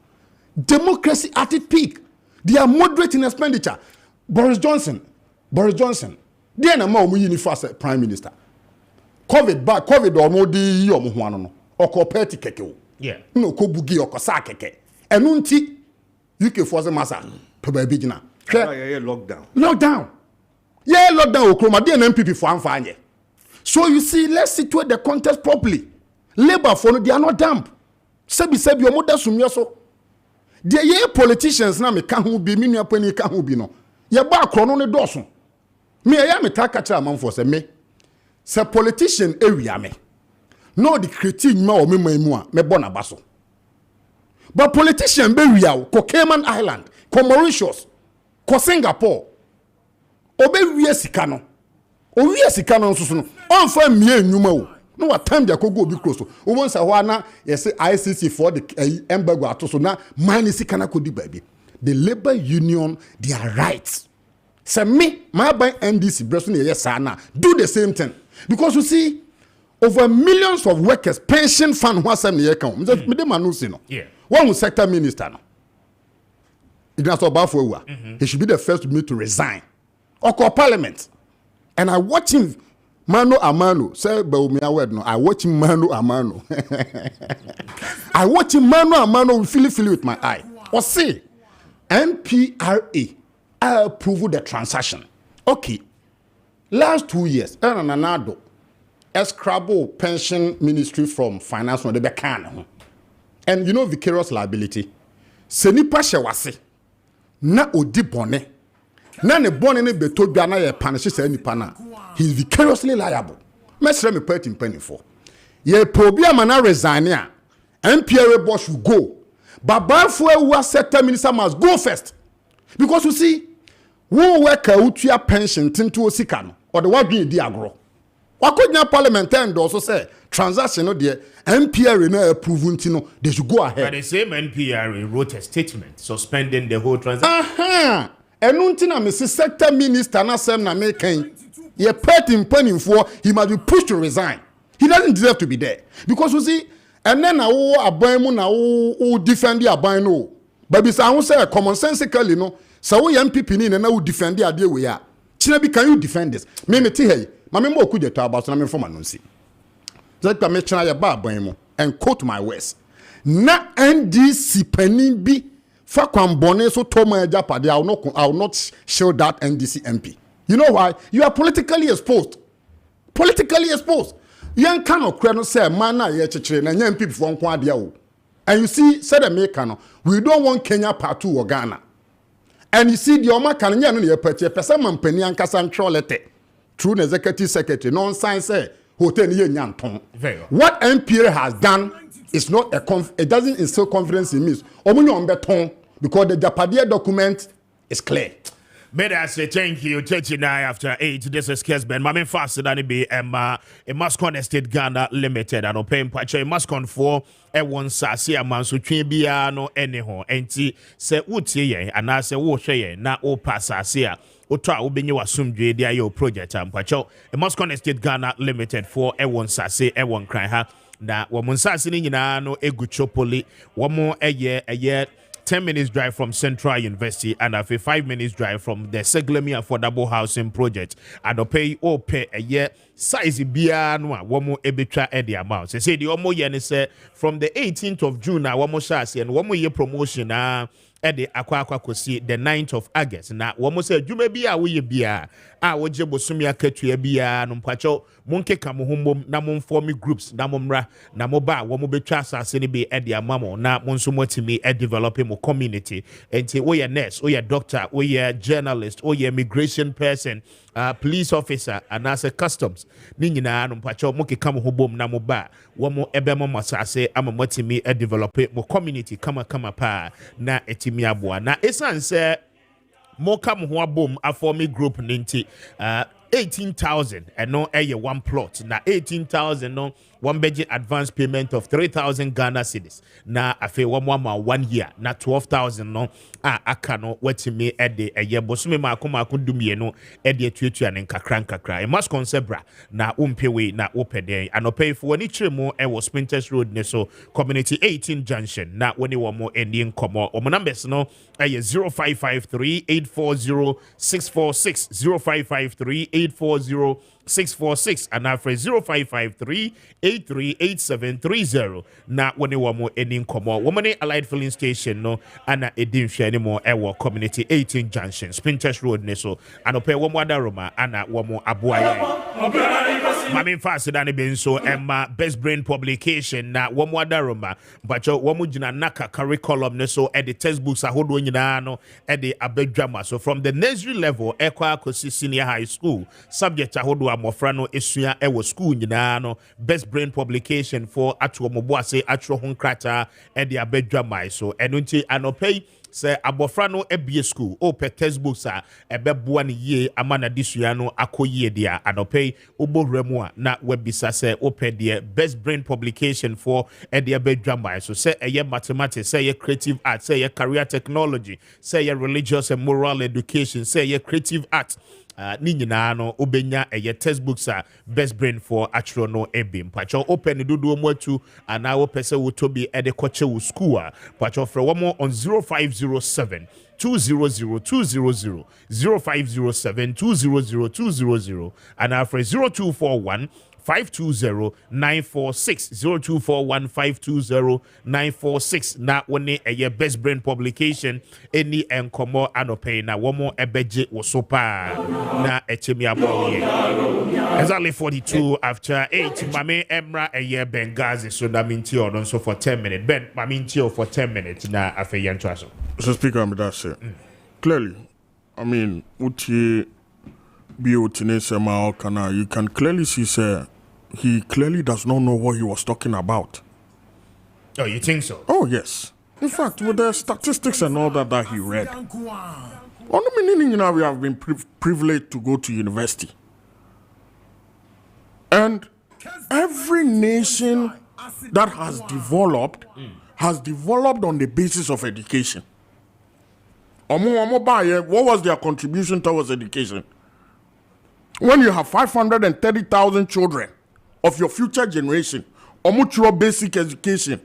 Democracy at its peak. They are moderate in expenditure. Boris Johnson. They na ma omu fast prime minister. COVID or no di yomu huano no. Oko peti keke o. Yeah. No ko bugi oko sa keke. Enu nti UK force massa. Peba bigina. Lockdown. Yeah, lockdown okroma dey na MPP for amfanye. So you see, let's situate the context properly. Labor for no, they are not damp. Sebi your mother sumya so. The ye politicians na me can who be me apani can who be no. Ye ba krono ne doso. Me aya me taka cha man for se me. Se politician area me. No the critique ma o me me bona baso. But politician be ria ko Cayman Island, ko Mauritius, ko Singapore. Obe wie sika no. O wie sika no so no. On fa mie nnuma o. No what time they go be close. O won say ho na yes ICC for the embargo atoso na mine sika na kodi baby. The labor union their rights. Say me my by NDC breast na yes na do the same thing. Because you see over millions of workers pension fund who asem na account. Me dem anu say no. Yeah. One sector minister no. He should be the first to me to resign. Or call parliament. And I watch him mano a mano. Say me aware no. I watch him mano a mano. I watch him mano a mano feel with my eye. Or say MPRA I approve the transaction. Okay. Last 2 years, Nanado Escrabo pension ministry from finance on the back. And you know vicarious liability. Senipa shewase na odi bone. Na ne bone ne beto bia na ye punish say nipa na. He is vicariously liable. Mesre me party penny for. Ye probia mana resign a MPRA boss should go. But Balfour who sector minister must go first. Because you see, who worker who tua pension tinto osika no or the one di agro. Wakonya parliament and also say transaction no there MPRA na approve ntino they should go ahead. But the same NPRA wrote a statement suspending the whole transaction. Enu ntina me sector minister na sem na make ye party planning for he must be pushed to resign. He doesn't deserve to be there because you see and then na wo aban mu na wo defend the aban no. But be say say common sensically no so wo MPP ni na wo defend the ade we ya. Chinabi can you defend this? Me te hey Mame mo kuje to about na me form anunsi. That me chana ya ba ban mu and quote my words. Na NDC panin bi fa kwambone so to ma japade I will not show that NDC MP. You know why? You are politically exposed. Politically exposed. Yan kan okre no say man na ye chechire na nya MP for nko ade o. And you see said America no we don't want Kenya part 2 or Ghana. And you see the Oma kan nya no ye party person man pani ankasa ntro letter. Through the executive secretary, non-science say hotel nyanton. What MPRA has done is not it doesn't instill confidence in me. Omunyo on beton because the Japadia document is clear. May I say thank you, 39 after 8. This is Kessben. Mame faster than it be a Mascon Estate Ghana Limited. I don't pay him patch a Mascon for a one sassy a man so twin no anyhow. Enti say utie and I say wo na o pass asia. Otra ubinyo asumdwe dia yo project ampacho. A Mascon Estate Ghana Limited for a one sassy a one cry ha. Na wamunsasi ni nyina no eguchopoli. Wamo a year 10 minutes drive from Central University and a 5 minutes drive from the Seglemi Affordable Housing Project. And pay a year size bianwa womo ebitra e the amount. Say the omo yen say from the 18th of June na womo shasi and womo ye promotion na e the akwa kosi the 9th of August. Na womo say jume bia we bia a woje bosumi akatua bia no mpacho monke kamo hombom na monform groups na momra na moba wo mo betwa asase ne be e de amamo na monso motimi e develop mo community enti wo ye nurse wo ye doctor wo ye journalist wo ye immigration person police officer and as a customs ni nyina no mpacho monke kamo hombom na moba wo mo ebe mo masase ama motimi e develop mo community kama pa na etimi aboa na esanse mo kam ho abom aform group ninti 18,000 and no one plot na 18,000 no one budget advance payment of 3,000 Ghana cedis na afi one 1 year na 12,000 no aka no watimi ede bosome maako dumie no ede tuatua ne nkakra e must consebra na umpewe na opeden anopay for ni chiremu was Sprinters Road ne so community 18 junction na woni wo mo eni nkomo o numbers no 0553 840 646 0553 840 646 and after 0553 838730 na woni wo mo eni nkomo wo mani Allied Filling Station no ana edin hwe anymore ewo community 18 junction Sprinters Road ne so anope wo mo adaroma ana wo mo aboaye mami fast da ne benso emma best brain publication na wo mo adaroma bacho wo mo gina naka curriculum ne so e the textbooks ahodo nyina no e the abadwama so from the nursery level ekwa akosi senior high school subject ahodo amofra no esua e wo school nyina no best brain publication for atwo moboase atwo honkrata e the abadwama so enunti anopei se abofra no ebie school o pe textbooks a ebeboa ne ye amana disua no akoyie dia anopei oboremu a na webisa se o pe de best brain publication for e de abadwama so se eye mathematics se eye creative arts se eye career technology se eye religious and moral education se eye creative art ni nyina no obenya eye textbooks a best brain for atro no ebim pacho open dodo mo atu ana wo pese wo tobi e de koche wo school a pacho fra wo mo on 0507 200 0507 200 and after 0241 520-946 0241-520-946 na woni eye best brain publication any enkomo anope na womo ebeje wosopa na echemi aboye exactly 42 after 8 mame emra eye Bengazi so na minti on so for 10 minutes ben maminti for 10 minutes na afeyanto aso so speaker me that say clearly I mean uti you can clearly see sir he clearly does not know what he was talking about. Oh, you think so? Oh, yes. In fact, with the statistics and all that he read, only meaning we have been privileged to go to university. And every nation that has developed on the basis of education. What was their contribution towards education? When you have 530,000 children of your future generation, omutual basic education,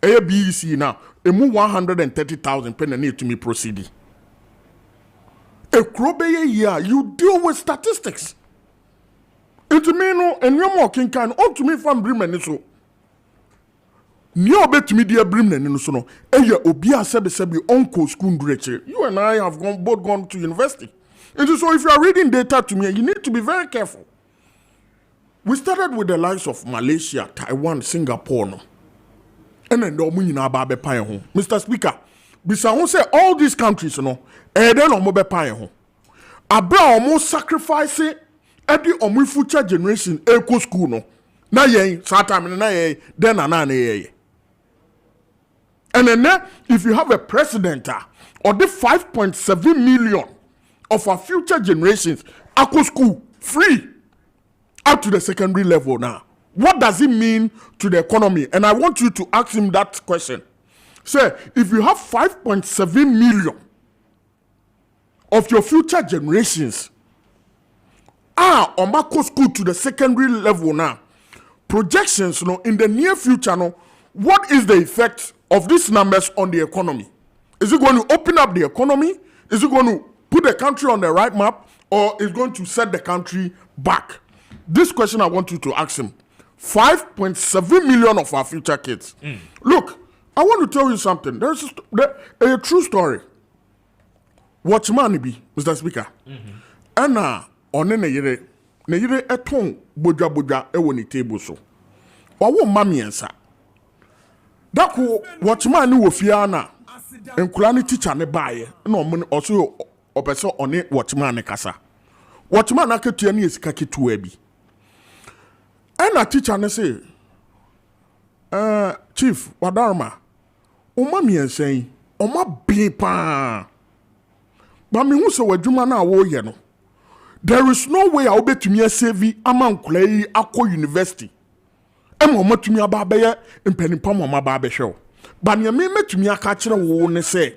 ABC now, 130,000 penny to me proceeding. A crobeye year, you deal with statistics. Into me no, and you're more king can on to me from Bremen so. Near bet to me dear Bremen so no, obia sebi uncle school director. You and I have both gone to university. And so if you are reading data to me, you need to be very careful. We started with the likes of Malaysia, Taiwan, Singapore, no. And then Mr. Speaker, Bisa say all these countries, no, and then omobe pay home. Abra almost sacrifice every omu future generation eco school, no. Na ye, Satam, na ye, then anane ye. And then if you have a president or the 5.7 million of our future generations, Aqua school, free, up to the secondary level now. What does it mean to the economy? And I want you to ask him that question. Say, if you have 5.7 million of your future generations, on Aqua school to the secondary level now, projections, in the near future, what is the effect of these numbers on the economy? Is it going to open up the economy? Is it going to put the country on the right map, or is going to set the country back? This question I want you to ask him. 5.7 million of our future kids. Look, I want to tell you something. There's a true story. Watch money be, Mr. Speaker. And ɔne ne yere ɛtɔn bodwa ɛwɔ ne table so ɔwɔ mma mmiɛnsa dako wɔtema ne wɔ fie ana nkura ne teacher ne baeɛ na ɔmo ɔso ɔpɛ sɛ ɔne wɔtema ne kasa wɔtema na ketua ne esika ketua bi ɛna teacher ne sɛ chief wadarma ɔma mmiɛnsa yi ɔma bi paa ba me hu sɛ wadwuma na wɔyɛ no there is no way a wobɛtumi asɛvi ama nkura yi akɔ university ɛma ɔmatumi aba abɛyɛ mpanimpa ma ɔma aba abɛhwɛ wo ba nea mɛtumi aka kyerɛ wo ne sɛ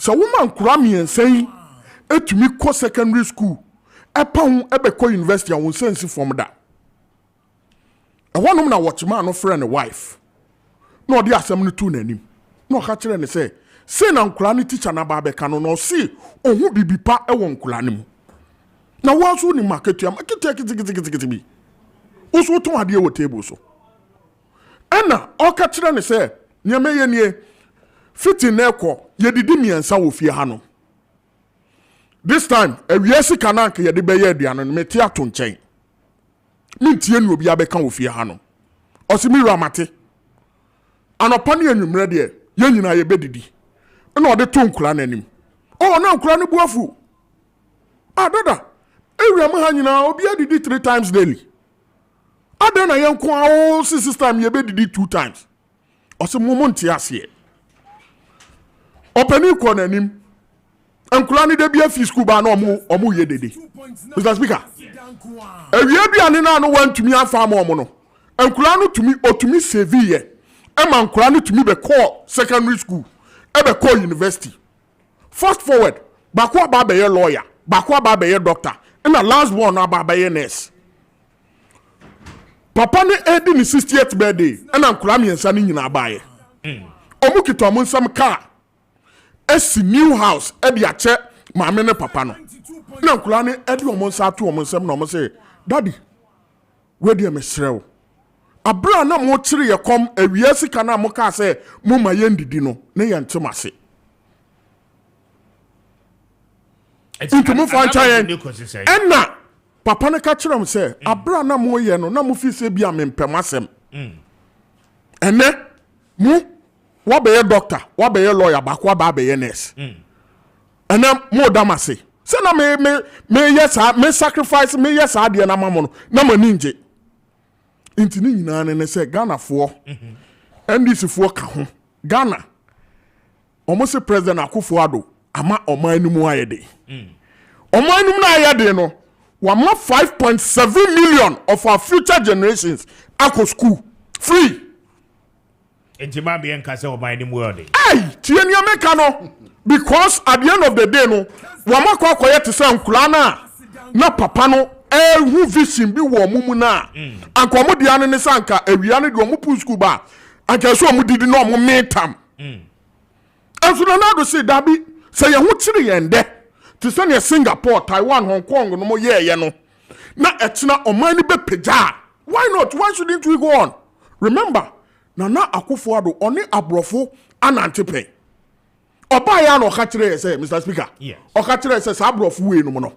woma nkura mmiɛnsa yi ɛtumi kɔ secondary school ɛpa ho ɛbɛkɔ university a wo nsansi fam da ɛhɔnom na wɔkyema no frɛ ne wife na ɔde asɛm no to n'anim na ɔka kyerɛ ne sɛ sei na nkura ne teacher na aba abɛka no na ɔse ɔho bibi pa ɛwɔ nkura no mu na wɔnso ne maketua kitikiti bi woso tɔn adeɛ wɔ table so ɛna ɔka kyerɛ ne sɛ nneɛma yɛ nie fiti na ɛkɔ yɛdidi mmiɛnsa wɔ fie ha no this time awia sika na anka yɛde bɛyɛ aduane no mete ato nkyɛn mentie ne obi abɛka wɔ fie ha no ɔse me wura mate anɔpa ne anwummerɛ deɛ yɛn nyinaa yɛbɛdidi ɛna ɔde to nkura n'anim na nkura no buafu dada ewia mu ha nyinaa obi adidi 3 times daily ada na yɛn ko awo 6 times yɛbɛdidi 2 times ɔse mo nte aseɛ ɔpani kɔ n'anim nkura ne de bia fi school ba na ɔmo yɛ dede Mr. Speaker ewia duane na no wantumi afa ma ɔmo no nkura no otumi save yɛ ɛma nkura no tumi bɛkɔ secondary school ɛbɛkɔ university fast forward baako aba abɛyɛ lawyer baako aba abɛyɛ doctor ɛna last born aba abɛyɛ nurse papa ne edi ne 60th birthday ɛna nkura mmiɛnsa ne nyinaa abaayɛ ɔmo kita ɔmo nsɛm car esi new house ɛde akyɛ maame ne papa no na nkura ne ɛde ɔmo nsa ato ɔmo nsɛm na ɔmo sɛ daddy wedi emesrɛ wo abra na mo kyere yɛ kom awia sika na mo ka sɛ mo ma yɛ ndidi no ne yɛ ntem ase ntumu fa nkyɛn ɛna papa ne ka kyerɛ mo sɛ abra na mo yɛ no na mo fi sɛ bi a mempɛm asɛm ɛnɛ mo wabɛyɛ doctor wabɛyɛ lawyer baako aba abɛyɛ nurse ɛnɛ mo dam ase sɛ na me yɛ saa me sacrifice me yɛ saa deɛ na ma mo no na mo ani ngye nti ne nyinaa ne sɛ Ghana foɔ NDC foɔ ka ho Ghana ɔmo se president Akufo-Addo ama ɔman no mu ayɛ de ɔman no mu na ayɛ de no wama 5.7 million of our future generations akɔ school free Entima be enkase ɔman no mu ayɛ de tie ni ameka no because at the end of the day no wama kɔ akɔyɛ te sɛ nkula na papa no who vision bi wo mu na anka omo dia ne sanka awia ne de omo pu school ba anka so omo didi na omo metam enso na do say dabi say ye ho kire ye nde to say ne Singapore Taiwan Hong Kong no mo ye no na etina oman ni be peja why not why shouldn't we go on remember na Akufo-Addo oni abrofo anantepe oba ya na oka kire ye say Mr. Speaker oka kire say sa abrofo we no mo no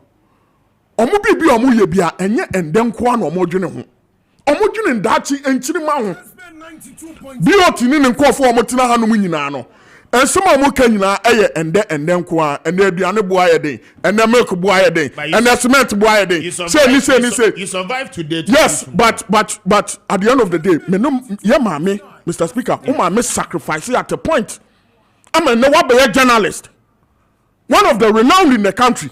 omo bibi omo ye bia enye endenko na omo dwene ho omo dwene ndaachi enchiri ma ho bi otini ne nkofo omo tina hanom nyina no ensema omo ka nyina eye endenko a ene aduane bo aye den ene milk bo aye den ene cement bo aye den say you survive today yes but at the end of the day me no ye maame Mr. Speaker o maame sacrifice at a point am na wa be journalist one of the renowned in the country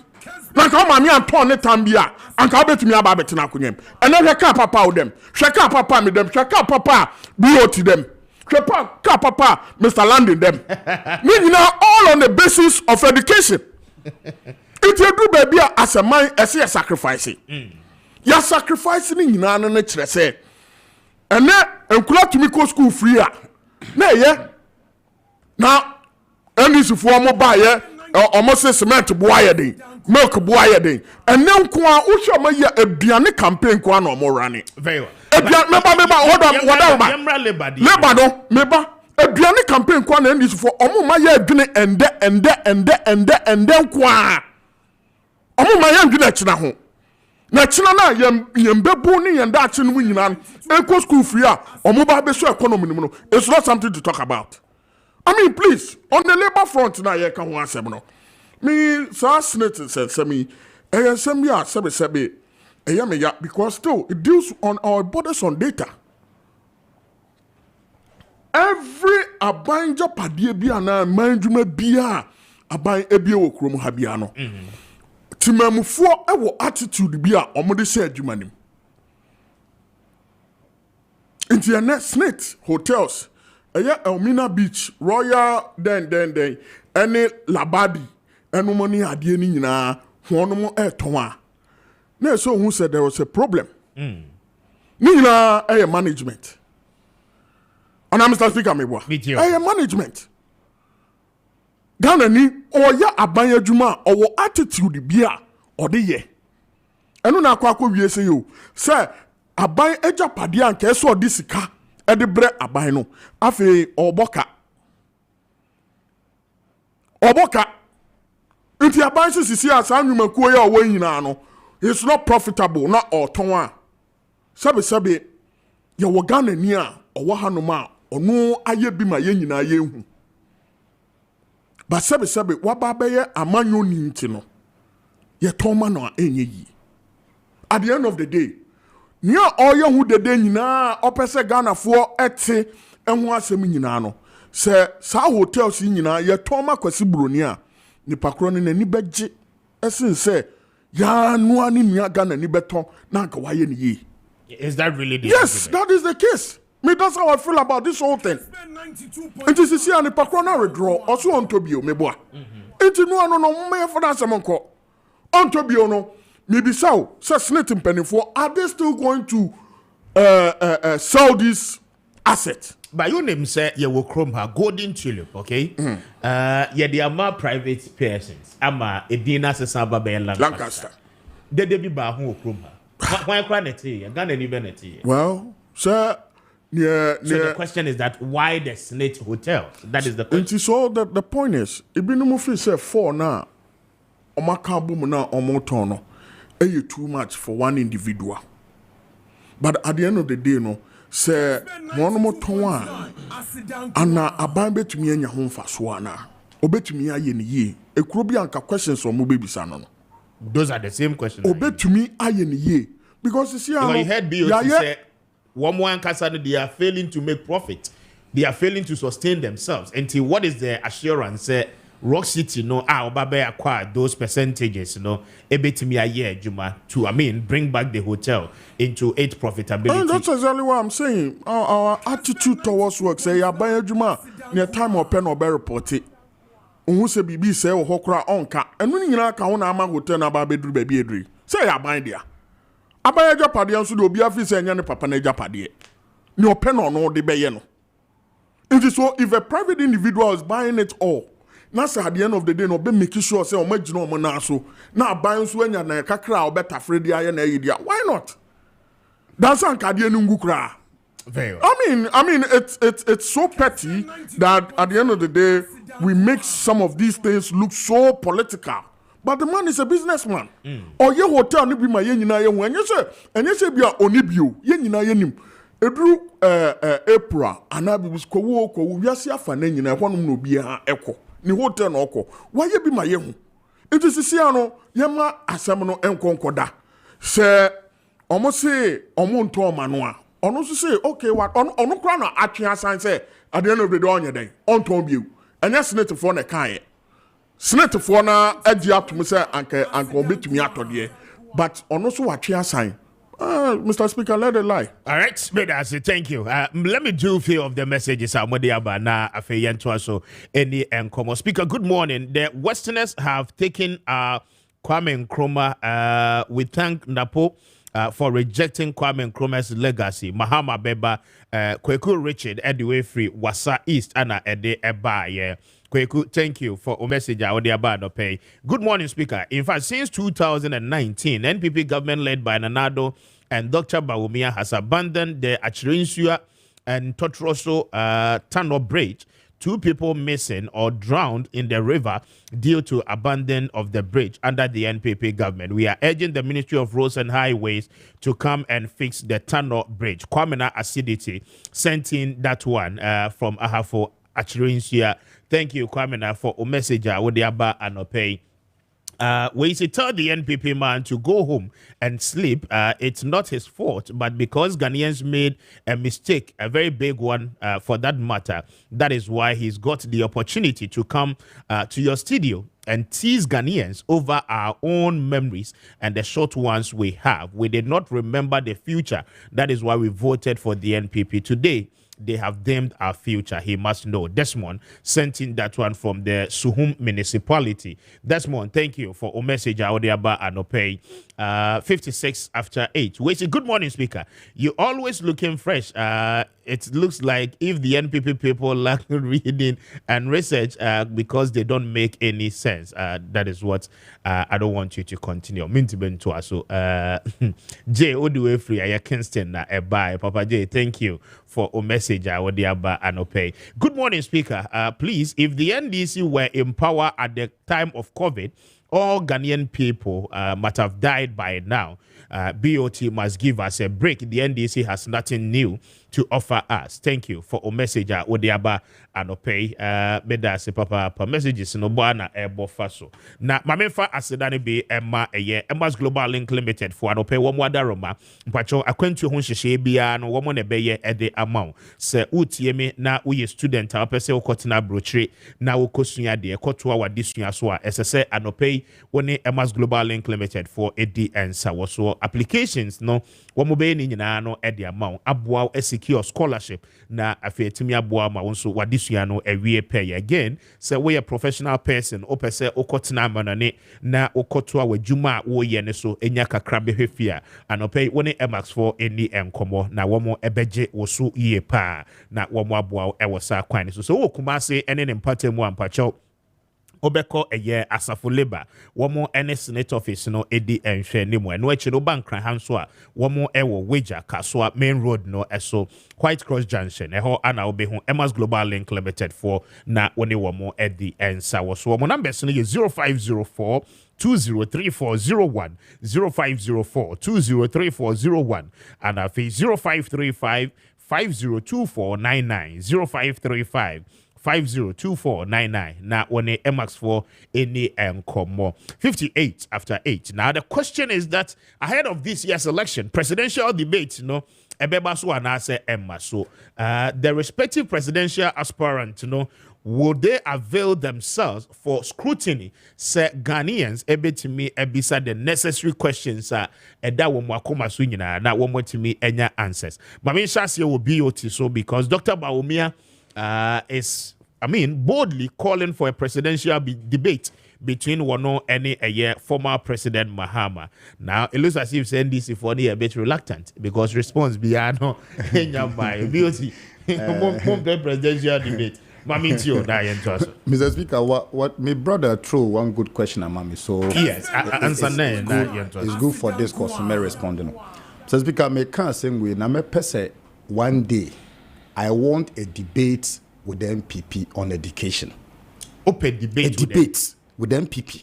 na ka ma me anton ne tambia anka obetumi aba betina akonyem ene hwe ka papa dem hwe ka papa me dem hwe ka papa BOT dem hwe ka papa Mr. Landing dem me nyina all on the basis of education it you do baby as a man as a sacrifice ya sacrifice ni nyina no kire se ene enkula tumi ko school free a na ye na enisifo mo ba ye almost cement boy den milk boy den and then kwa usho ma ya aduane campaign kwa na omo rane very well meba hold on whatever labor no meba aduane campaign kwa na ndis for omo ma ya adwene ende kwa omo ma ya ndwene akina ho Na china na yem bebu ni yem da chinu nyina enko school free a omo ba be so economy no. It's not something to talk about. I mean, please, on the labor front na ye kan ho asem no. Me sa senate say me asem ya sebe me ya because still it deals on our borders on data. Every abanja padie bia na manjuma bia aban ebie wo krom ha bia no. Timamufo ewo attitude bia omode se adwuma nim. Into your next snake hotels. Elmina Beach, Royal, then, any Labadi, and money adie ni nyina, honomo towa. Na so who said there was a problem. Nina management. And I'm Mr. Speaker, management. Ghana ni oya abanya juma or attitude bia or the ye. Enu na kwa wie se yo. Say aban eja padia nke so disika edibre aban no. Afi oboka. Nti aban sisi asa nwumakuo ya owo nyina no. It's not profitable not oton a. Sabe ye wo Ghana ni a owo hanoma ono aye bi ma ye nyina ye hu. But sabe waba beye amanyo ni nti no. Ye toma no enye yi. At the end of the day, nia oyo hu dede nyina opese Ghana fo ete enho asem nyina no. Se sa hotels nyina ye toma kwasi buroni a nipa kro ne nani beje esin se ya no ani nia Ghana ni beton na nka waye ni yi. Is that really the Yes, argument? that is the case. Me, that's how I feel about this whole thing. And this is here, and the Pakrona withdraw also on Tobio, me boy. It's no, me for that some call. On Tobio, no, maybe so, snitting penny for, are they still going to sell this asset? But your name say you will chrome her golden tulip, okay? Yeah, they are more private persons. Ama Edina Sasaba Bay Lancaster. They be ba who chrome her. Why cry tea? Ghana any benefit? Well, sir. Yeah, so the question is that why the Snake Hotel? That is the question. So the point is, if you no say 4 now, omaka boom na omotono, too much for one individual. But at the end of the day, no, say one more ton ana abambe to me enya home faswana. Obetumi aye ni ye. Ekrobi anka questions or mo baby sana no. Those are the same questions. Obetumi aye ni ye because you see how you heard BOT say one kasano they are failing to make profit. They are failing to sustain themselves. Until what is the assurance? Rock City, no, Obabe acquired those percentages, ebetimi a year, Juma, to bring back the hotel into its profitability. And that's exactly what I'm saying. Our attitude towards work, say, ya buy Juma, near time or pen or bear report it. Who say BB say or hokra onka, and when you like on our hotel about bedroom baby edry. Say, ya buy dear. Abaya Japadi and Sudo be a fish and Yan Papa Japadi. No pen or no de bayeno. It is so if a private individual is buying it all. Nasa at the end of the day, no be making sure say no monaso. Now buying swenya na kakra or better Freddy and idea. Why not? That's an Kadian Very well. I mean, it's so petty that at the end of the day, we make some of these things look so political. But the man is a businessman. Or your hotel ni be my yenina ye when you say be a onibio yenina yenim. Edru April anabi was ko wiase afa na nyina hwanu no bia eko. Ni hotel no oko. Why ye be my yehu? It is see ano yema asem no enkonkoda. Se omo say omo nto omano a. Ono so say okay what ono kra na atwe asan say at the end of the day onye den. Onto biu. Anya senate for na kan Senate for na edi atum say anka obetumi atode but ono so watwe asan. Mr. Speaker, let it lie. All right, thank you. Let me do a few of the messages. So any Speaker, good morning. The Westerners have taken Kwame Nkrumah. We thank Napo for rejecting Kwame Nkrumah's legacy. Mahama Beba, Kweku Richard, Ediwe Free, Wasa East, Anna Ede Eba. Yeah. Kweku, thank you for a message. Pay. Good morning, Speaker. In fact, since 2019, NPP government led by Nanado and Dr. Bawumia has abandoned the Achirinsua and Totroso Tano Bridge 2 people missing or drowned in the river due to abandon of the bridge under the NPP government. We are urging the Ministry of Roads and Highways to come and fix the Tano Bridge. Kwame Acidity sent in that one from Ahafo Achirinsia. Thank you, Kwame, for a message. Wodiaba Anope. We say tell the NPP man to go home and sleep. It's not his fault, but because Ghanaians made a mistake, a very big one for that matter, that is why he's got the opportunity to come to your studio and tease Ghanaians over our own memories and the short ones we have. We did not remember the future. That is why we voted for the NPP today. They have dimmed our future. He must know. Desmond sent in that one from the Suhum municipality. Desmond, thank you for a message. Audiaba Anope. 56 after 8. We say, good morning, Speaker. You always looking fresh. It looks like if the NPP people lack reading and research because they don't make any sense. That is what I don't want you to continue. So, Jay, all the way free. I Kessben bye. Papa Jay, thank you for a message. Good morning, Speaker. Please, if the NDC were in power at the time of COVID, all Ghanaian people might have died by now. BOT must give us a break. The NDC has nothing new to offer us. Thank you for a message. Odiaba Anope. Meda se papa messages no bana ebo faso. Na mamenfa asedane be Emma Emma's Global Link Limited for Anope wamwada Roma. Mpacho akwentu ho hyehyɛ bia no womo ne beye ede amount. Se utieme na uye student a pese ukotena brochire na ukosua de ekotoa wadisua so a esese Anope woni Emma's Global Link Limited for edi ensa woso applications no womo be ni nyina no ede amount aboa secure scholarship na afetimi aboa ma wonso wadisua no ewie pay again. So we a professional person opese okotena manane na okotoa wadwuma wo ye ne so enya kakra behwefia Anope woni Emax for any enkomo na womo ebeje woso ye pa na womo aboa ewosa kwan so wo Kumase ene ne mpatemu ampacho Obeko eye asafo labor womo ene senate office no edi enhwe nimu eno echi no bankran hanso a womo ewo wager kasoa main road no eso White Cross Junction eho ana obehu Emma's Global Link Limited for na woni womo edi ensa wo so womo numbers no ye 0504 203401 0504 203401 and afi 0535 502499 0535 502499 na one Emax for any enkomo 58 after 8. Now the question is that ahead of this year's election, presidential debate, ebebaso anase Emma. So the respective presidential aspirant, would they avail themselves for scrutiny? Say Ghanaians ebetimi ebisa the necessary questions eda wo akoma so nyina na wo motimi enya answers. Mami Shasie will be BOT so because Dr. Bawumia is boldly calling for a presidential debate between Wano and a former President Mahama. Now, it looks as if NDC for a bit reluctant because response beyond BOT presidential debate. Mr. Speaker, what my brother threw one good question at Mami. So yes, answer it's good for this course me responding. Mr. Speaker, me can't say we na me pese one day I want a debate with the MPP on education. Open debate. A debate with the MPP.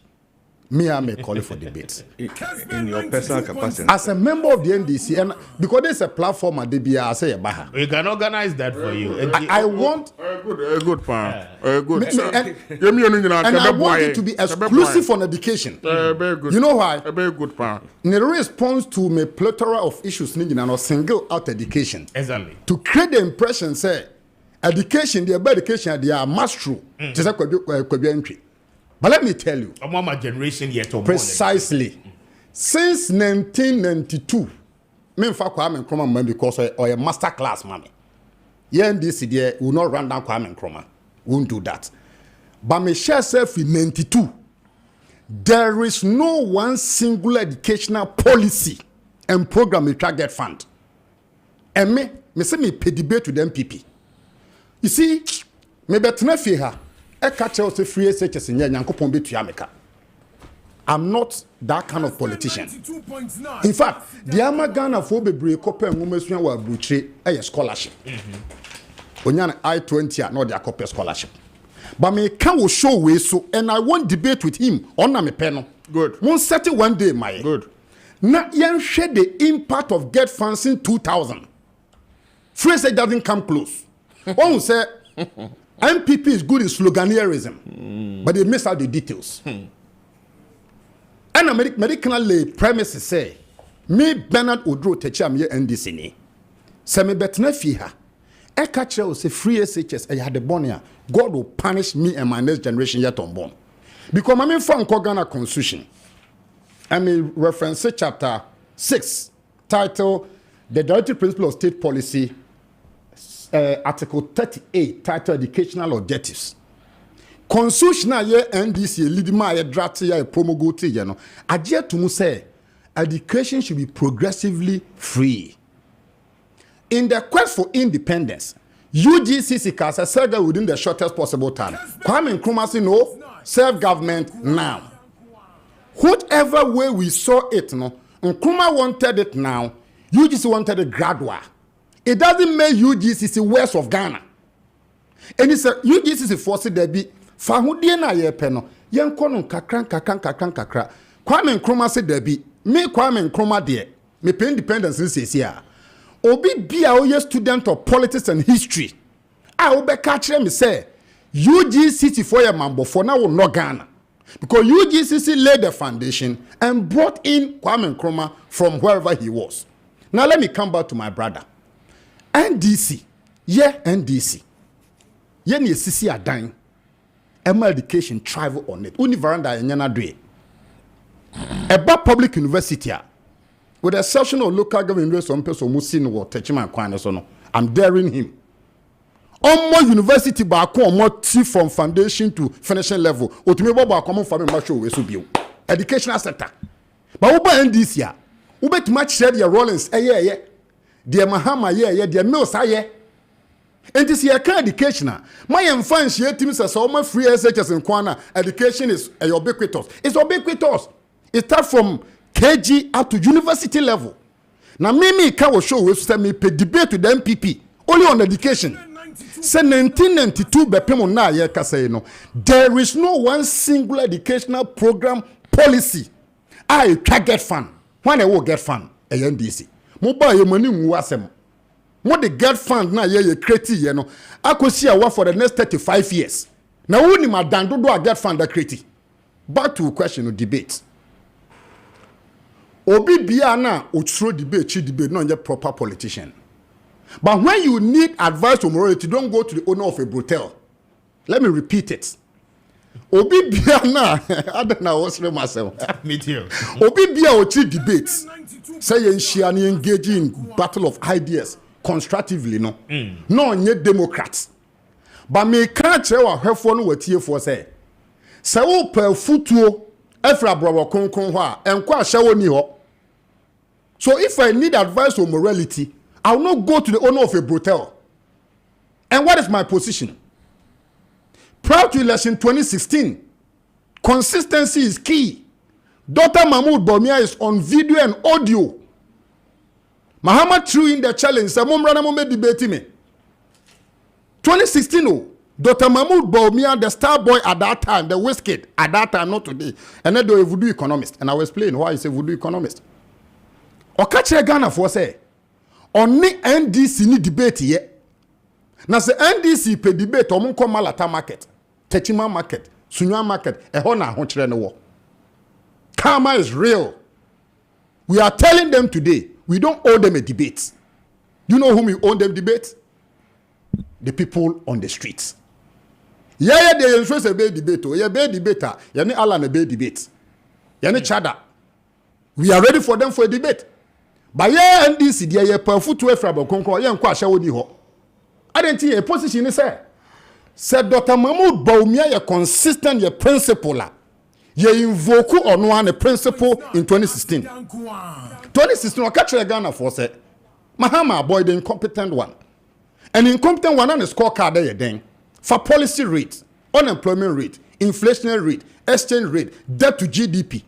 Me, I may call it for debate. In your personal capacity. As a member of the NDC, and because there's a platform at DBA, I say, we can organize that for you. I want a good plan. Good. And I want it to be exclusive on education. Very good. You know why? A very good plan. In response to my plethora of issues, and single out education. Exactly. To create the impression, say, education, the education, they are mastery. Entry. But let me tell you, generation yet precisely since 1992, me Kwame Nkrumah because or a master class, mommy. Yeah, this idea will not run down Kwame Nkrumah. Won't do that. But me share self in 92. There is no one single educational policy and program we target fund. And me say me pay debate to the MPP. You see, me better fear her. I'm not that kind of politician. In fact, the Amagana for the break up and women's scholarship. Onyan I-20 no the copy scholarship. But me can will show way so and I won't debate with him on me panel. Good. Won't set it one day, my Good. Now yen share the impact of get funds in 2000. Free say doesn't come close. One say MPP is good in sloganeerism, but they miss out the details. And medical lay premises say, me Bernard Odro techam ye NDC ni. Se me betna fi ha. E ka kire say free SHS e had the bonia. God will punish me and my next generation yet unborn. Because I mean from Ghana Constitution. I mean reference chapter 6 title the directive principle of state policy. Article 38 titled Educational Objectives. Constitutional ye NDC lead my draft ye promulgate ye no. Adhere to say education should be progressively free. In the quest for independence, UGCC can say within the shortest possible time. Kwame Nkrumah say no, self-government now. Whatever way we saw it, no, Nkrumah wanted it now, UGC wanted it gradual. It doesn't make UGCC west of Ghana. And it's a UGCC force there be fahudie na ye peno yen kono kakran Kwame Nkrumah say there be me Kwame Nkrumah there me pay independence in CCA obi bia oye student of politics and history a obe ka kire me say UGCC for your mambo for now no Ghana because UGCC laid the foundation and brought in Kwame Nkrumah from wherever he was. Now let me come back to my brother. NDC, yeah, NDC. Yeah, ni sisi adan. Emma education travel on it. Univeranda enyana dwe. Eba public university with the exception of local government university, some person musi no techima kwane so no. I'm daring him. Omo university ba ko omo ti from foundation to finishing level. Otumi bo ba ko mo fa me ma show we so bio. Educational sector. Ba wo ba NDC a, wo bet match share your Rollins eh. Dear Mahama ye dear Mills aye. And this year education. My fan share teams as all my free SHS in Kwana. Education is ubiquitous. It's ubiquitous. It starts from KG up to university level. Now me can show we send me pay debate with the MPP only on education. Say 1992 bepemo na ye kasa no. There is no one single educational program policy. I get fund. When I will get fund a NDC. Mobile your money wasem. What the get fund na ye create ye no. Akosi awa for the next 35 years. Now who ma dan do a get fund that create. Back to question of debate. Obi bia na utro debate, chi debate no a proper politician. But when you need advice or morality, don't go to the owner of a brothel. Let me repeat it. Obi bia na I don't know what's myself. Me too. Obi bia o chi debates. Say you engage in battle of ideas constructively no. No nye Democrats. But me can't tell what her phone what here for say. Say wo per futuo efra browo konkon ho a enko ahye ni ho. So if I need advice on morality, I will not go to the owner of a brothel. And what is my position? Prior to election 2016, consistency is key. Dr. Mahmoud Bawumia is on video and audio. Muhammad threw in the challenge. Say, "Mumbrana debate me." 2016, oh, Dr. Mahmoud Bawumia, the star boy at that time, the whiskey at that time, not today, and then a voodoo economist. And I will explain why he's a voodoo economist. Okache Ghana for say, only NDC ni debate ye. Na se NDC pe debate omun ko Malata market, Techima market, Sunywa market, eho na ho kire ne wo. Karma is real. We are telling them today, we don't owe them a debate. You know whom we owe them debate? The people on the streets. Yeah, they influence a bad debate. Yeah, bad debater. Yeah, ni Alan a bad debate. Yeah, ni Chada. We are ready for them for a debate. But yeah, NDC, yeah, per foot to a frabo concord, yeah, and quasha woni ho. I didn't see a position is said Dr. Mahmoud Bawumia, you're consistent, your principle. You invoke on one a principle in 2016. 2016, I catch a Ghana for say, Mahama boy, the incompetent one. An incompetent one on the scorecard there, then for policy rate, unemployment rate, inflationary rate, exchange rate, debt to GDP.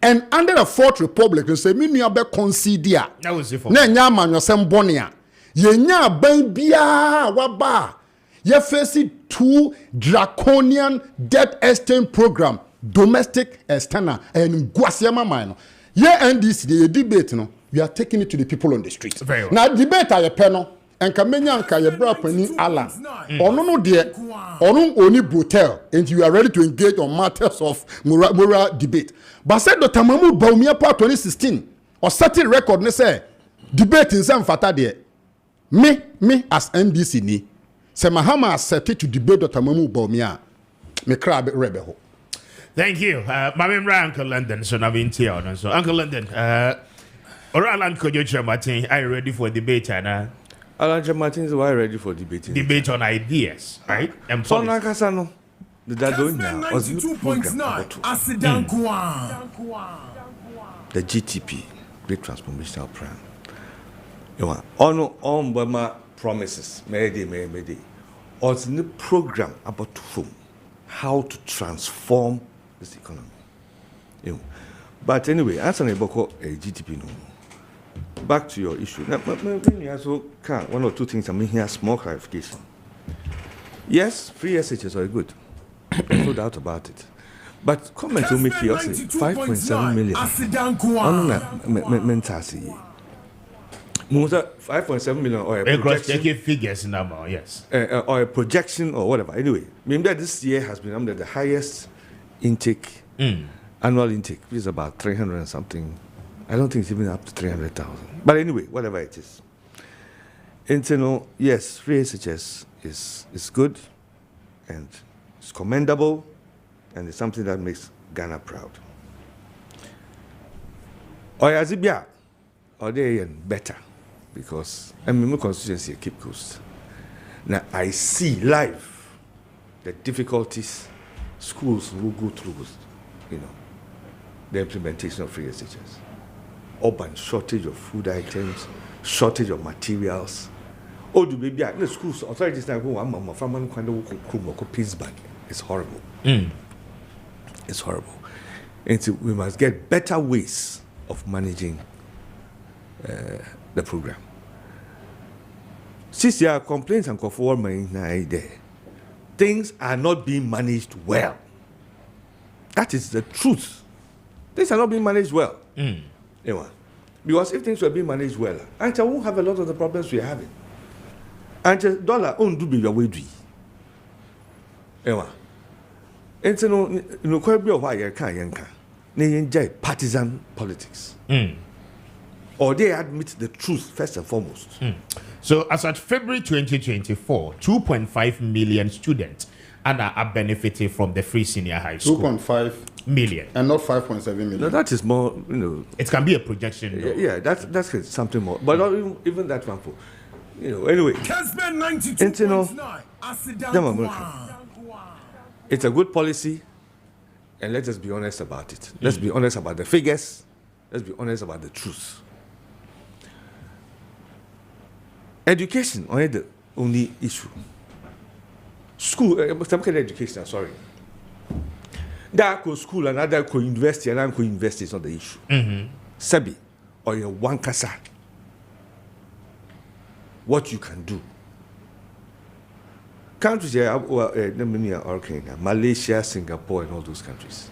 And under the Fourth Republic, you say, "Mini abe consider." That was it for. Na nyama nyosem bonia. Yenya ban biya waba. Ye face 2 draconian debt exchange program, domestic external and guasiama mine. Ye NDC the debate no. We are taking it to the people on the street. Very well. Now debate a panel and Kamenya and Kayabra Penny Alan. Ono no dear, ono only brutal, and you are ready to engage on matters of moral debate. But said the Tamamu Baumia part 2016 or certain record ne say debate in some fata there. Me as NDC ni. Se Mahama set it to debate the Tamamu Baumia. Me crab rebel. Thank you. Mamim Uncle London, so Navin Tion. So Uncle London, Alan Kojo Martin, are you ready for debate, Anna? Alan Martin is why ready for debating. Debate on ideas, right? And So policy. Nakasano, the Dadoin now was youth program about the GTP, Great Transformational Plan. You know, on Burma promises, Mayday. Also, the program about how to transform this economy. You know. But anyway, answer about GTP no. Back to your issue. Now, maybe also one or two things. I mean, here small clarification. Yes, free SHS are good. No doubt about it. But comment to make you say 5.7 million. Mentasi. 5.7 million or a projection. Figures number, yes. Or a projection or whatever. Anyway, remember this year has been under the highest intake, annual intake, which is about 300 and something. I don't think it's even up to 300,000. But anyway, whatever it is. Internal, yes, free SHS is good and it's commendable and it's something that makes Ghana proud. Or Azibia, or they better because I'm in my constituency at Cape Coast. Now I see live the difficulties schools will go through, you know, the implementation of free SHS. Urban shortage of food items, shortage of materials. Oh, do baby, the schools authorities now go. I'm from Kessben. It's horrible. It's horrible. And so we must get better ways of managing the program. Since there are complaints and there, things are not being managed well. That is the truth. Things are not being managed well. Because if things were being managed well, I won't have a lot of the problems we are having. And dollar won't do your way. And so, no, quite be a while, you can't partisan politics. Or they admit the truth first and foremost. So, as at February 2024, 2.5 million students are benefiting from the free senior high school. 2.5 million. And not 5.7 million. No, that is more, you know. It can be a projection. Though. Yeah, that's something more. But not even that one for, you know, anyway. Kessben 92.9. It's a good policy, and let us be honest about it. Let's be honest about the figures. Let's be honest about the truth. Education only the only issue. School, some kind of education. Sorry. That go school and other go university and I'm go university is not the issue. Sebi or your one kasa. What you can do. Countries here, Malaysia, Singapore, and all those countries.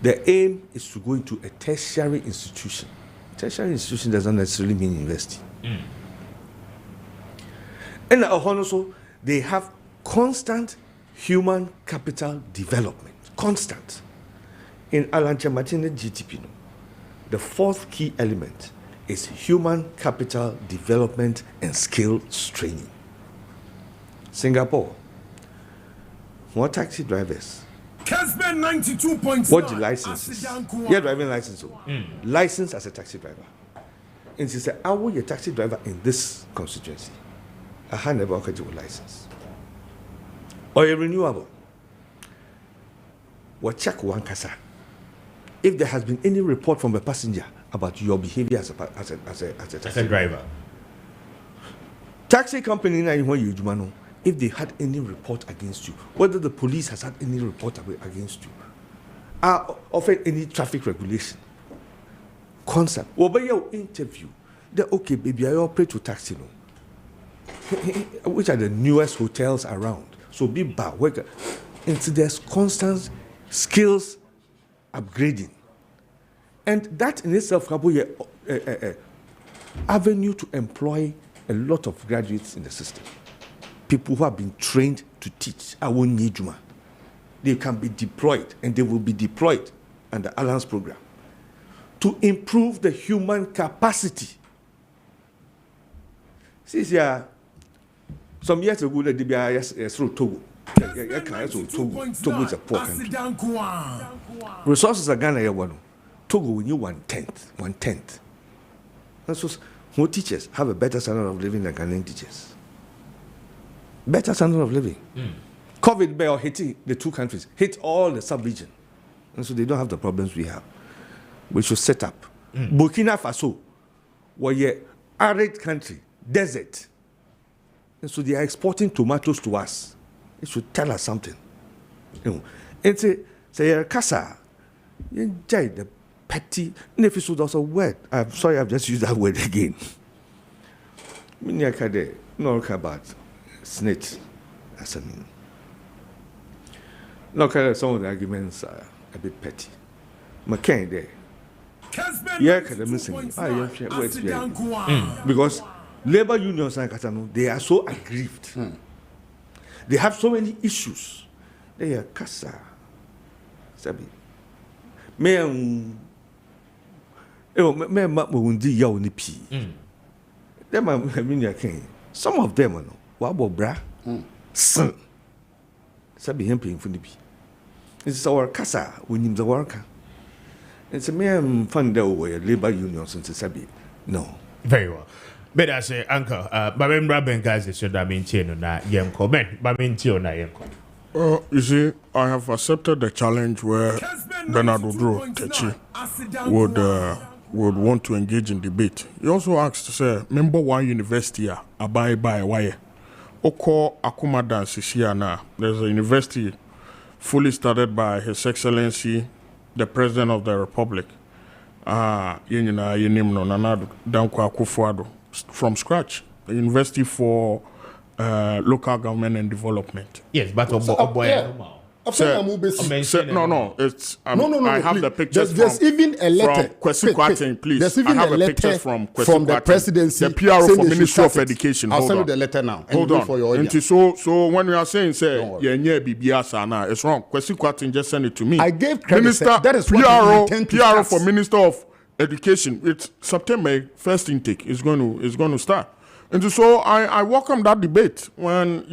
The aim is to go into a tertiary institution. Tertiary institution doesn't necessarily mean university. And also, they have constant human capital development. Constant. In Alancha Martin GTP, the fourth key element is human capital development and skill training. Singapore, more taxi drivers. Kessben 92.9. What the licenses? Yeah, driving license. License as a taxi driver. And she said, I will be a taxi driver in this constituency. I had never got a license. Or a renewable. What check one kasa. If there has been any report from a passenger about your behavior as a taxi driver. Taxi company, if they had any report against you, whether the police has had any report against you, are offered any traffic regulation, concept, or by your interview, they're okay, baby, I operate with taxi. No. which are the newest hotels around. So be bar worker. And so there's constant skills upgrading. And that in itself can be an avenue to employ a lot of graduates in the system. People who have been trained to teach. They can be deployed, and they will be deployed under Alan's program to improve the human capacity. See, some years ago, the DBIS through Togo. Togo is a poor country. Resources are Ghana. Togo, we need 1/10. And so, more teachers have a better standard of living than Ghanaian teachers. Better standard of living. COVID bear hitting the two countries, hit all the sub-region. And so they don't have the problems we have. We should set up. Burkina Faso, were an arid country, desert. And so they are exporting tomatoes to us. It should tell us something. And say, Kasa, you the petty, and if it's also word, I'm sorry, I've just used that word again. Miniakade, no about snitch, as I mean. Look at some of the arguments are a bit petty. McCain there. Yeah, because labor unions they are so aggrieved. They have so many issues. They are kasa. Sabi. Some of them wabo bra. Son. Sabi him paying for the pi. It's our kasa when him the worker. It's a mere fund labor unions in Sabi. No. Very well. But I say, Uncle, Babin Rabin guys, should I maintain on that Yanko? Ben, Babin on that Yanko. You see, I have accepted the challenge where Bernard Techi would want to engage in debate. He also asked to say, member one university, Abai by why. Oko Akuma Dance here now. There's a university fully started by His Excellency, the President of the Republic. From scratch. A university for local government and development. Yes, but no. It's I have please. the pictures. There's even a letter from Kwesi Kwarteng, please. There's even I have a letter pictures from the presidency, the PRO for Ministry of Education. I'll send you the letter now. Hold on. For your audience. So when we are saying say it's wrong. Kwesi Kwarteng just send it to me. I gave credit. Minister That is what PRO for Minister of Education. It's September first intake is going to start. And so I welcome that debate when,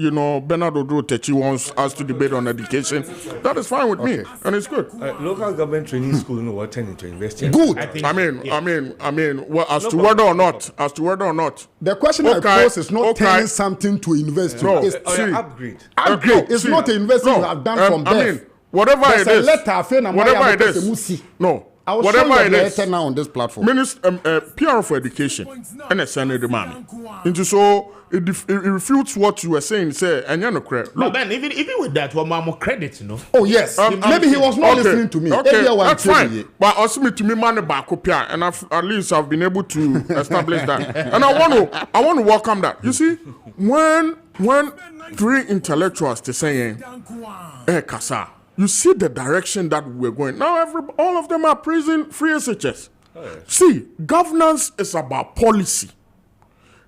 Bernard Techi wants us to debate on education. That is fine with me, and it's good. Local government training school will turn into university. Good. I mean, well, as to whether or not. The question I pose is not turning something to university. No. It's Upgrade. It's not a university you have done from birth. I mean, whatever it is. Whatever it is. No. I will whatever show you the it is letter now on this platform. PR for education and a Senator Mami. And so it refutes what you were saying, say, and you're no credit. No, Ben, even with that, one more credit, Oh, yes. Maybe he was not listening to me. Okay, that's fine. But also me to me money back up here, and at least I've been able to establish that. And I want to welcome that. You see, when three intellectuals are saying, Kasa, you see the direction that we're going. Now all of them are praising free SHS. Oh, yeah. See, governance is about policy.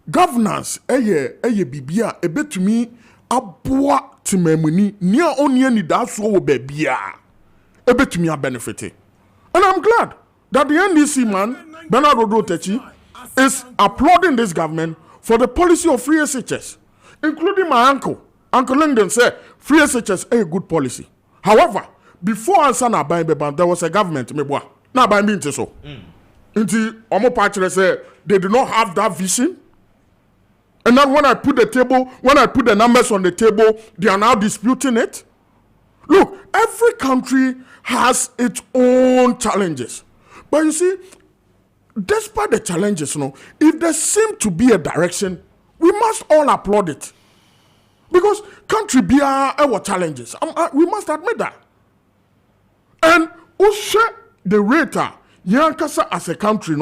Governance, bibia, ebe to me, abwa timemuni, niya onye ni daso bebia, ebe to me a benefit. And I'm glad that the NDC man, Bernard Techi, is applauding this government for the policy of free SHS, including my uncle. Uncle Lyndon said, free SHS is a good policy. However, before answer na ban beban, there was a government meboa. Na ban bi nti so. Nti omo patchere say they do not have that vision. And then when I put the numbers on the table, they are now disputing it. Look, every country has its own challenges. But you see, despite the challenges, if there seem to be a direction, we must all applaud it. Because country be our challenges. We must admit that. And also the rate, Yankasa as a country,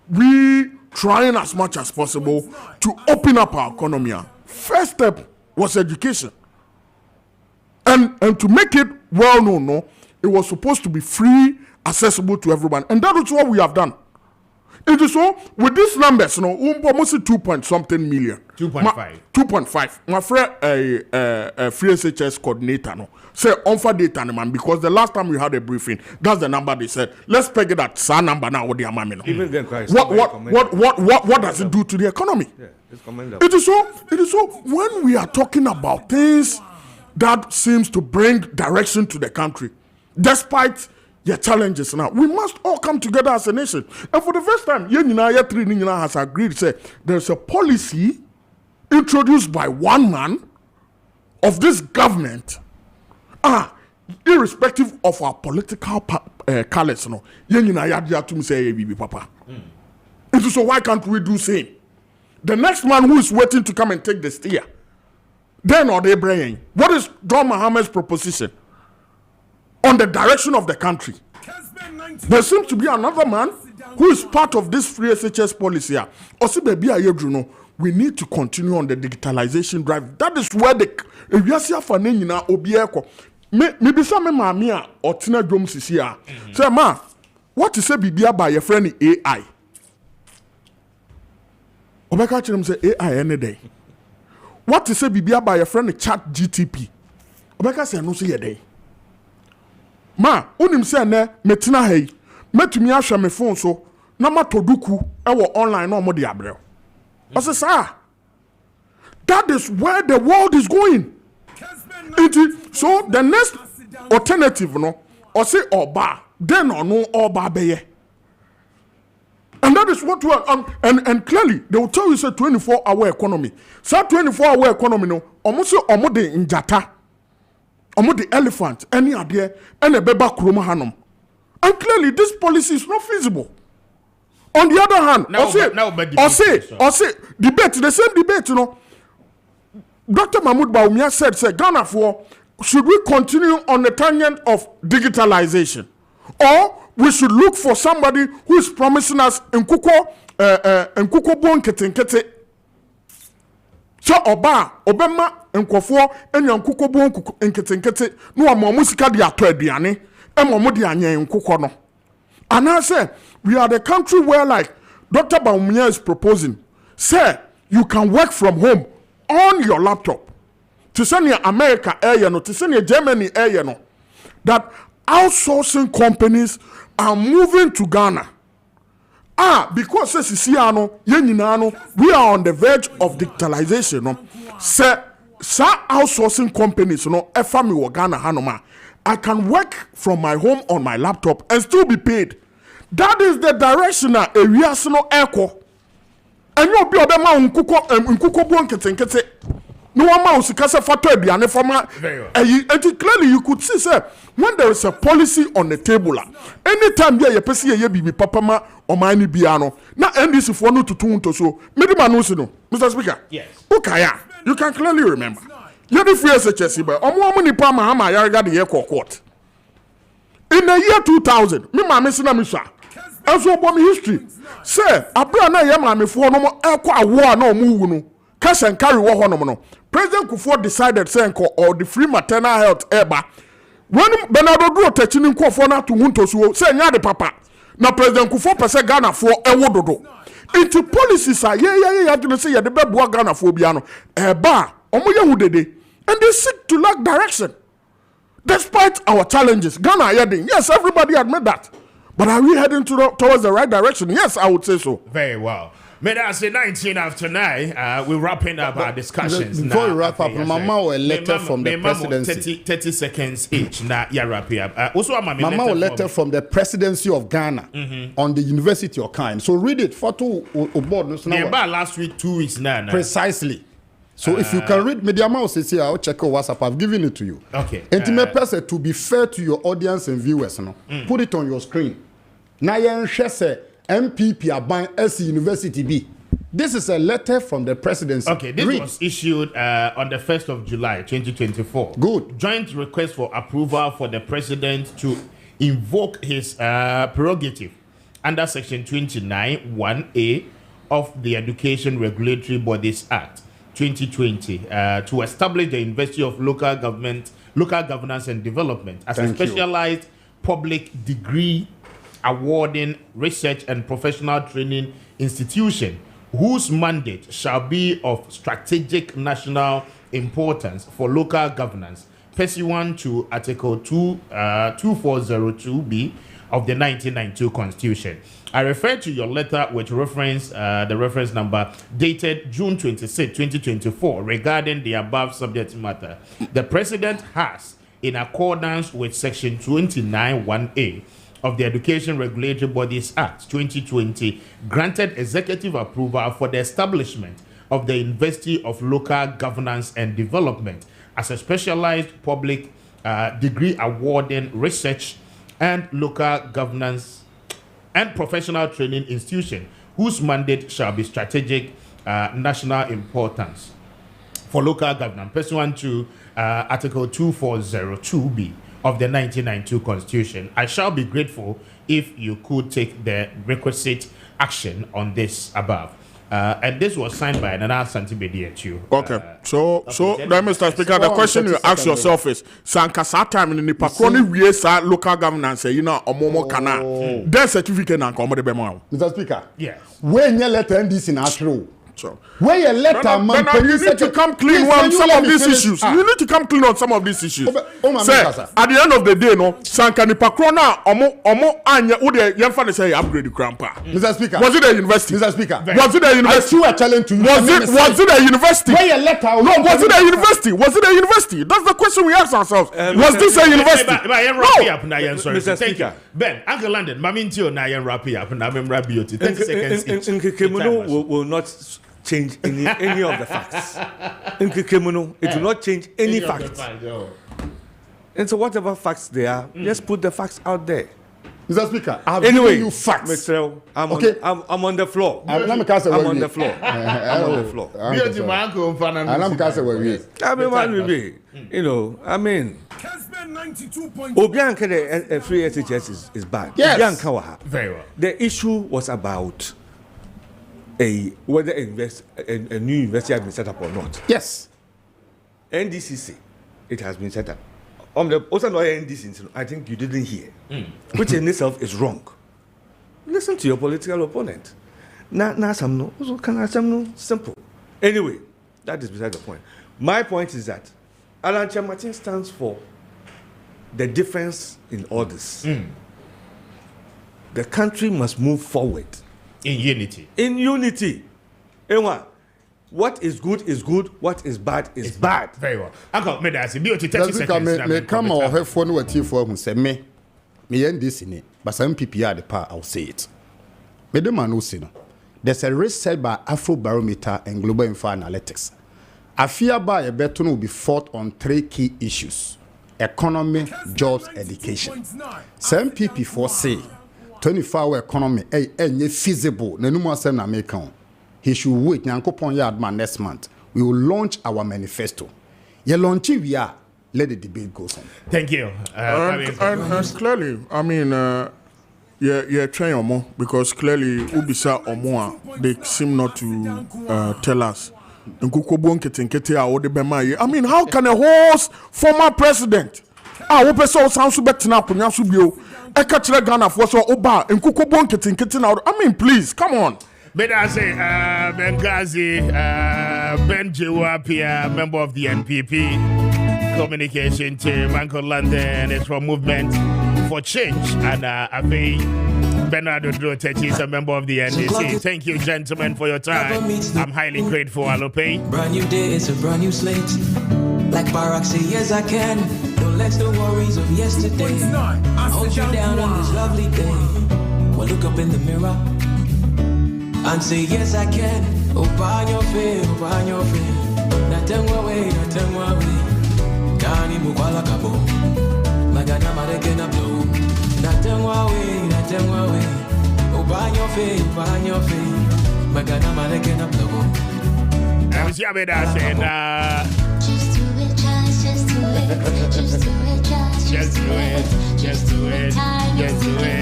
we trying as much as possible to open up our economy first step was education. And to make it well known, no, it was supposed to be free, accessible to everyone. And that is what we have done. It is so, with these numbers, you know, almost 2 point something million. 2.5. 2.5. My friend, free SHS coordinator, no, say offer data, man, because the last time we had a briefing, that's the number they said. Let's peg it at some number now with the amount. Even then, Christ, what does it do to the economy? Yeah, it's commendable. It is so when we are talking about things that seems to bring direction to the country, despite your challenges now, we must all come together as a nation. And for the first time, Yenina has agreed, say there's a policy introduced by one man of this government, irrespective of our political colors, no. Papa. It is so why can't we do same? The next man who is waiting to come and take the steer, then or they bring. What is John Mohammed's proposition on the direction of the country? There seems to be another man who is part of this free SHS policy. We need to continue on the digitalization drive. That is where the maybe some mamia or Tina Jones is here. Say, ma, what is a BBA by your friend AI? Obeka Chim say AI any day. What is a BBA by your friend Chat GTP? Obeka say no see a day. Ma, unim say ne metina hey. Metumi ahwe me phone so na matoduku ewo online no mo de abrel. I say, sir, that is where the world is going. So the next alternative, no, or say oba, then or no oba beye. And that is what we are, and clearly they will tell you, say 24-hour economy. So 24-hour economy, no, almost almost the injata, almost the elephant, any idea, and a beba kroma hanum. And clearly this policy is not feasible. On the other hand, say debate, the same debate, you know. Dr. Mahmoud Bawumia said, Ghana for should we continue on the tangent of digitalization, or we should look for somebody who is promising us nkuko bon ketenkete. So obema nkofo enya nkuko bon ketenkete no amomu sika de ato aduane emomu de anya nkuko no. And I say we are the country where, like Dr. Bawumia is proposing, say you can work from home on your laptop. To send your America area no, to send your Germany area no, that outsourcing companies are moving to Ghana. Because we are on the verge of digitalization. No, say outsourcing companies no, Ghana hanoma. I can work from my home on my laptop and still be paid. That is the direction that areas no echo. And you be other man nkuko bon ketenkete. No one man usikasa fato aduane forma. And clearly you could see, sir, when there is a policy on the table, anytime you pesi ye bibi papa ma or mani biano, na NDC for no to tune to so. Mr. Speaker. Yes. Okay, you can clearly remember. You the free SHS by Omwamuni Pama Hama Yaraga the court. In the year 2000, me mama sina misha. As we born history, say abra na yema me for no ekwa war no move no. Cash and carry war hono no. President Kufuor decided say or the free maternal health eba. When Bernardo do techini nko for na to hunto so say nya de papa. Na President Kufuor pese Ghana for ewododo. Into policies are yeah to say ya de beboa Ghana for biano. Eba omo yehudede. And they seek to lack direction. Despite our challenges, Ghana are heading. Yes, everybody admit that. But are we heading towards the right direction? Yes, I would say so. Very well. May I say 19 after 9, we're wrapping up our discussions. Before we wrap up, Mama will a letter from the presidency. 30 seconds each. Now, yeah, wrap it up. Also, Mama will letter from the presidency of Ghana on the University of Kind. So read it for two board. Last week, 2 weeks now. Precisely. So if you can read Media Mouse, here, I'll check your WhatsApp. I've given it to you. Okay. Intimate person, to be fair to your audience and viewers, put it on your screen. Nayan Shese MPP Aban SC University B. This is a letter from the presidency. Okay, this was issued on the 1st of July, 2024. Good. Joint request for approval for the president to invoke his prerogative under Section 29(1)(a) of the Education Regulatory Bodies Act 2020 to establish the University of Local Governance and Development as a specialized public degree awarding research and professional training institution whose mandate shall be of strategic national importance for local governance pursuant to Article 2402B of the 1992 Constitution. I refer to your letter with reference, the reference number dated June 26, 2024, regarding the above subject matter. The President has, in accordance with Section 29(1)(a) of the Education Regulatory Bodies Act 2020, granted executive approval for the establishment of the University of Local Governance and Development as a specialized public degree awarding research and local governance and professional training institution whose mandate shall be strategic national importance for local government pursuant to Article 2402B of the 1992 Constitution. I shall be grateful if you could take the requisite action on this above. And this was signed by Nana Santibedi too. Okay, so then, Mr. Speaker, the question you ask yourself is: Sankasa time in the Pakroni Wiesa local governance, you know, Omomo Kana, their certificate and come the Bemo. Mr. Speaker, yes. When you let this in Astro, so where you let a man, you need to come clean on some of these issues. You need to come clean on some of these issues. Say, at the end of the day, no, Sankani Pakrona, Omo Anya, Ude, Yanfan say upgrade the grandpa. Mr. Speaker, was it a university? Mr. Speaker, was it a university? I challenge to you. Was it a university? Where you let no, was it a university? Was it a university? That's the question we ask ourselves. Was this a university? No. Mr. Speaker. Ben, Uncle London, Mamintio, Nayan Rapi up, and I'm Rabioti. 30 seconds each. Will not change any of the facts. In Kekemuno, it will not change any facts. And so whatever facts they are, just put the facts out there. Mr. Speaker, I've anyway, given you facts. Mr. I'm on the floor. I'm on the floor. I'm on the floor. You know, I mean, Kessben 92.2. Obianka the free SHS is bad. Yes. Very well. The issue was about whether a new university has been set up or not. Yes. NDCC, it has been set up. Also, NDCC, I think you didn't hear, which in itself is wrong. Listen to your political opponent. Now, some simple. Anyway, that is beside the point. My point is that Alan Martin stands for the difference in orders. The country must move forward. In unity. In unity. Ewa, what is good, what is bad is bad. Very well. Uncle, may I say, be 30 seconds. Me come or have phone with you for who say me end this in it, but some people are the part, I'll say it. Me the man who say no. There's a research by Afrobarometer and Global Info Analytics. I fear by a better will be fought on 3 key issues: economy, jobs, education. Some people foresee 24-hour economy feasible. He should wait. Next month we will launch our manifesto. Launch we are. Let the debate go on. Thank you. And clearly, I mean, trying Omo because clearly Ubisa Omoa they seem not to tell us. I mean, how can a host former president? I mean, please, come on. But I say, Benghazi, Ben Appiah, member of the NPP, communication team, Uncle London is from Movement for Change, and I think Bernardo Drotechi is a member of the NDC. Thank you, gentlemen, for your time. I'm highly grateful, Alope. Brand new day, it's a brand new slate. Like Barack say, yes, I can. Don't let the worries of yesterday hold you down on this lovely day. Well, look up in the mirror and say, yes, I can. Open your face, open your face. Natengwa way. Dani mukwala kabo. Magana marekena blow. Natengwa way. Open your face, Magana marekena blow. I'm Shabeda saying, just do it, just do it, just do it, just do it, just do it, just do it.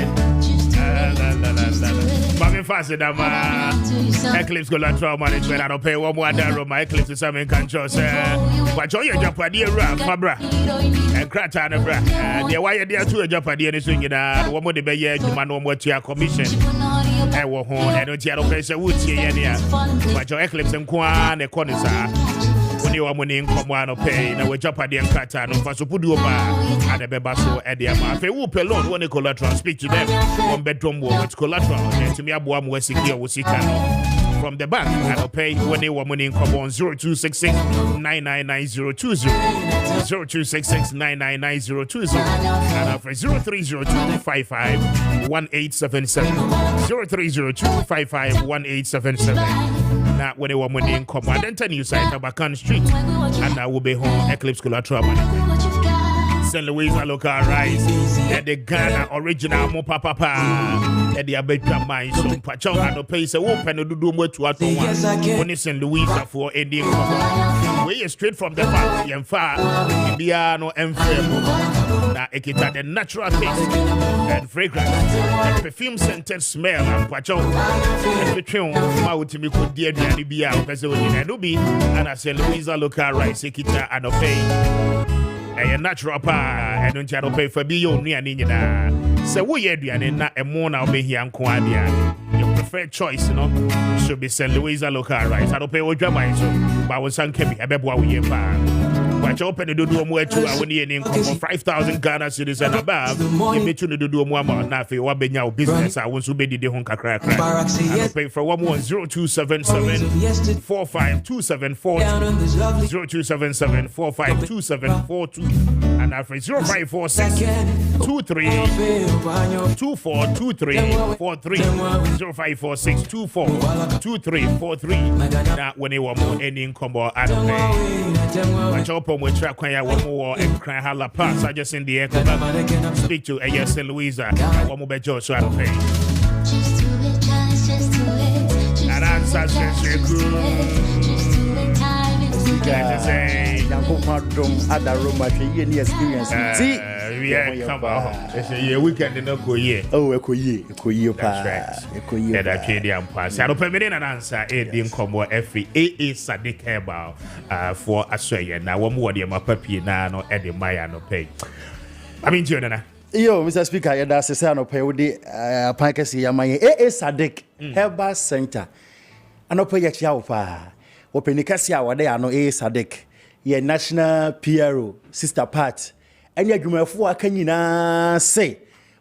Mami fast dama. Eclipse collateral management. I don't pay one more than my Eclipse is something control. But you Japadi rap, Fabra. And Kratana bra. The why they are two Japadi and swinging out. One more the bay, you man, no more to your commission. I will home and don't you pay so wood here. But your Eclipse and Kwan, the corners are. When you are money in command of pay, now we Japadi and Kratana for Supudu and the Bebaso at the Ama. If you whoop alone, one collateral, speak to them. One bedroom with collateral. And to me, I'm was secure with from the bank. I'll pay when they want money in common 0266 999020 0266 999020 and after 0302 55 1877 0302 55 1877. Now when they want money in common, then 10 you side Tabakan Street, and I will be home Eclipse Collateral Management. St. Louis local rice, the Ghana original mo papa, the Abeka mine, so Pacho and the pace a open to do more to at one. When it's St. Louis for ending. We straight from the factory and far, Indiano and Fairmont. Now, it had the natural taste and fragrance, the perfume scented smell and Pacho, and the tune, Mautimi could dear be out, President Anubi, and I St. Louis local rice, Ekita and Opay. A natural pa and don't you pay for be your near Nina. So we are doing not a more now be here and Quadia. Your preferred choice, you know, should be St. Louis local rice. I don't pay what you're buying, so but I was unkept. I bet what we are. But you open the do more to our income for 5,000 Ghana cedis and above. You may tune to do more now for what be your business. I want to be the Honka crack. I pay for 0277 452742 0277 452742 and after 0546 23 2423 43 0546 24 2343. Now when you want more any income or I don't pay. We track when I want more and cry hala pass. I just in the air. Speak to a yes and Louisa. One more better, so I don't pay. Just do it, just do it. And answers just Just do it, time is say, other room at the experience. See, come on. It's a year weekend in the year. oh, a koye, That's right. Yeah, that's the pass. I don't pay me an answer. It didn't come more every AA Sadik Herbal for Australia. Now, one more dear my puppy now, no Eddie Maya no pay. I mean, Jonah. Yo, Mr. Speaker, yeah, that's the sound of pay with the Pankasi Yamay AA Sadik Herbal Center. I know pay your pa. Open the Cassia, what they are no AA Sadik. Your national PRO, sister part. And yet you may for can you say,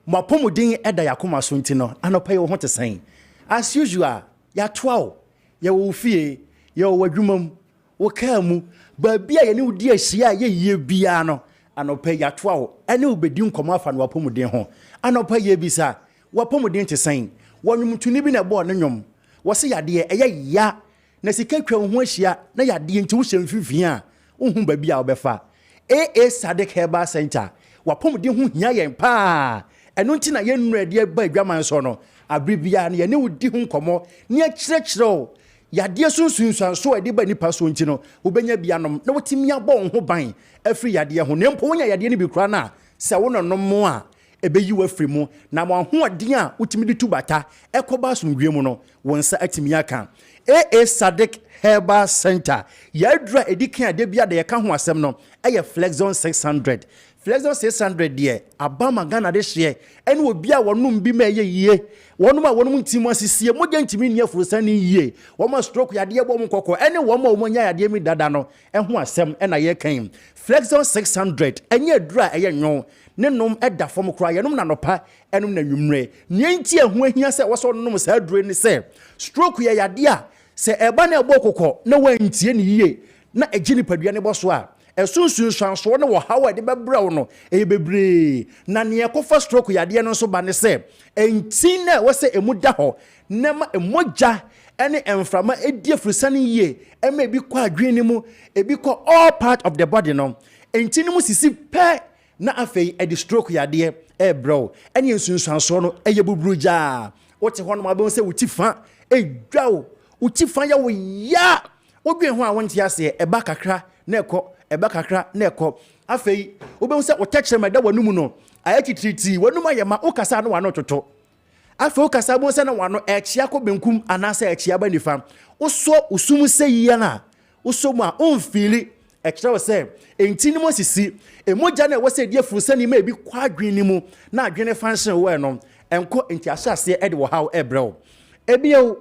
Mapomudin Eda Yakuma Suntino, and no pay what to say. As usual, ya 12, ya will fear, your wagumum, wakamu, but be a new dear Sia ye biano, and no pay ya 12, and you be doing come off and Wapomudin home, and no pay ye bisa, Wapomudin to saying, one you to live in a born num, was ya dear, ya, Nessika Washia, na ya the intuition Fifia, baby Albefa. AA Sadik Herbal Center. Wapomudi hu hia yen pa. Eno nti na yen ready ba adwaman so no. Abribia na ye ne wudi hu nkomo. Ne akirekire ya de sunsun so ade ba nipa so nti no. Wobenya bia nom na wotimi abɔ ho ban. Afri ya de ho ne mpo wonya ya de ne bi kura na. Se wo no mo a ebeyi wafri mu na mo ho ade a wotimi de tubata. Ekoba sumdwe mu no. Wonsa atimi aka. AA Sadik Herbal Center. Yadra edikan ade bia de yeka ho asem no. Eye Flexon 600. Flexon 600 de abama Ghana de hye. Ene obi a wonum bi ma ye yie. Wonum a wonum ntimo asisie mogya ntimi ne afurusa ne yie. Woma stroke yade bɔ mo kokɔ. Ene woma omonya yade mi dada no. Ɛho asem ena ye kan. Flexon 600 enye dura eye nyon. Ne nom eda fom kra ye nom na nopa enum na nwumre. Ne nti eho ahia se wo so nom sa dure ne se. Stroke ye yade a se eba na ebɔ kokɔ na wantie ne yie. Na ejini padua ne bɔ so a esunsun swanso ne wo hawa de bebrɛw no bebre na ne ekofa stroke yade no so ba ne se enti na wo se emu da ho na ma emogya ene emframa edi afurusane yie ema bi kɔ adwene mu ebi kɔ all part of the body no enti ne mu sisi pɛ na afei edi stroke yade bro ene ensunsuanso no eye bubruja wote ho no ma be se wutifa edwawo wutifa ya wo ya odwen ho a wonte ase eba kakra na ekɔ eba kakra na ekɔ afei obehu se wotekire meda wanum no ayaki triti wanum ayema okasa no wano toto afo kasa bo se na wano echia ko benkum anasa echia ba nifa uso usum se yia na uso mu a onfili echira wo se enti ni mo sisi emoja na wo se die furu se ni ma ebi kwa adwen ni mu na adwene function wo no enko enti asase e de wo haw ebrɛw ebie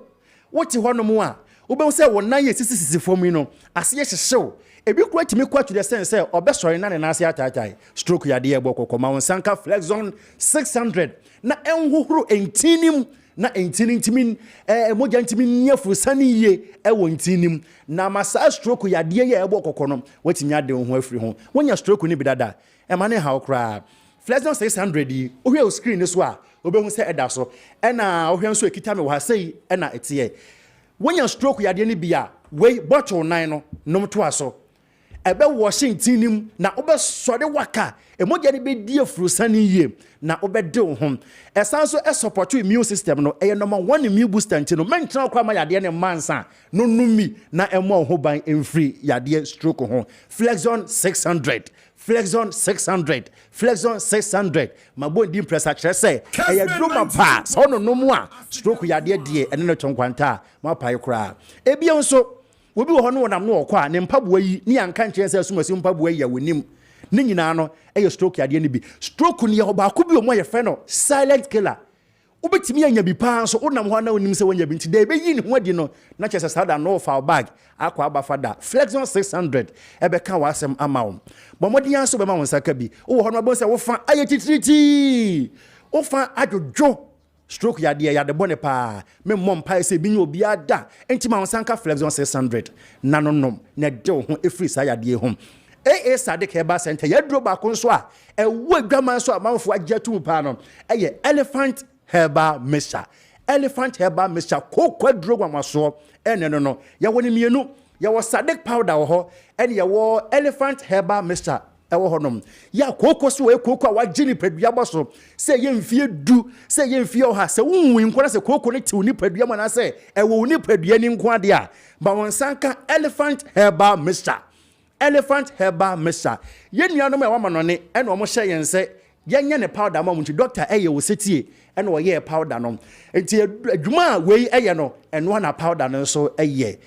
wote hono mu a wo be se wo nan ye sisi fom yi no ase ye hyehyew ebi kura timi kwa to the sense say obesori na ne na ase atatai stroke ya de e bokoko ma wonsanka flexon 600 na enhohoro entinim na entini ntimi emoja ntimi nyefuru sani ye e wo entinim na masa stroke ya de ye e bokoko no watimi ade ho afiri ho wonya stroke ni bidada e ma ne haw kra flexon 600 yi ohwe o screen ni so a obehu se eda so e na ohwe nso ekita me wo ha sei e na etie wonya stroke ya de ni bia we bottle 9 no nom to aso ebe Washington nim na obe sore waka emoja ni be die frusani yie na obe de ho esanso e support immune system no e number 1 immune booster ntino mentra kwa ma yade ne mansa no numi na emo ho ban emfree yade stroke ho flexon 600 flexon 600 flexon 600 mabo ndi pressure kire say e droma pa so no no mu a stroke yade die ene no tonkwanta ma pai kra ebia nso obi wo hono wonam no okwa ne mpaboa yi ni anka nkyerɛ sɛ asumasi mpaboa yi ya wonim ne nyinaa no ɛyɛ stroke yade ne bi stroke ne yɛ ba ko bi o mo yɛ fɛ no silent killer obetimi anya bi pa so wonam ho na wonim sɛ wonya bi nti da ebe yi ne ho adi no na kyerɛ sɛ sada no file bag akwa aba fada flexon 600 ebe ka wasem ama wo bomodi anso be ma won saka bi wo hono bo sɛ wo fa ayɛ titiriti wo fa adwodwo stroke yade bone pa me mom pa se bi nyo bia da enti ma wonsanka flexon 600 nanonom na de ho efri sa yade ho Sadik Herbal Center yadro ba ko so a ewo adwaman so amanfo agatu pa no eye elephant herbal mixture kokwa dro gwamaso ene no ya woni mienu ya wo Sadik powder wo ho ene ya wo elephant herbal mixture ewo honom ya koko so we koko a wagini padua boso se ye mfie du se ye mfie oha se wunwu nkora se koko ne ti uni padua mana se ewo uni padua ni nko ade a ba wonsanka elephant herbal mixture ye nuanom e wama no ne ene omo hye yen se yenye ne powder ma munchi doctor eye wo setie ene wo ye powder no enti adwuma we eye no eno na powder no so eye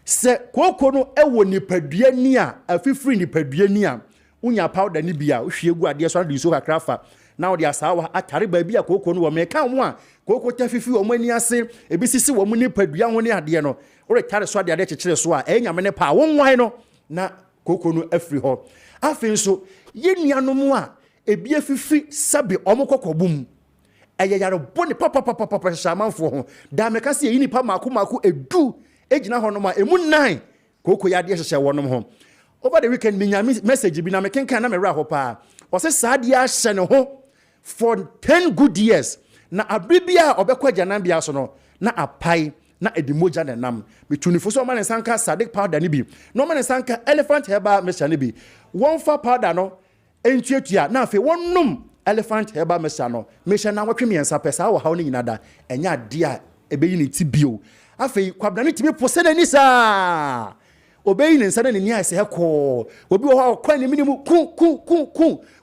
se koko no ewo ni padua ni a afifiri ni padua ni a unya powder ni bia hwie gu ade so ade so kakrafa na odi asawa atare ba bia koko no wo me ka ho a koko tafifi wo mani ase ebisisi wo mu ni padua ho ni ade no ore tare so ade kyekere so a enyame ne pa wonwan no na koko no afiri ho afin so ye nuanom a ebie fifi sabe omokokobum eyeyare bone papa shamanfo ho da meka se yi nipa mako edu ejina ho no ma emu nan koko yade hyehye wonom ho over the weekend minya message bi na mekenkan na mera ho pa o se saade a hye ne ho for 10 good years na abribia obekwa janambia so no na apai na edimoja na nam betunifo so man sanka Sadik powder ni bi no man sanka elephant herbal mixture ni bi won fa powder no entuatua na afi wonnum elephant herbal mixture no mixture na wotwe miensa pesa wo hawo ni nyinada enya de a ebeyi ni ti bio afi kwabna ni tibi pose na ni sa obeyi ni nsa na ni ase heko obi wo ha kwa ni minimu ku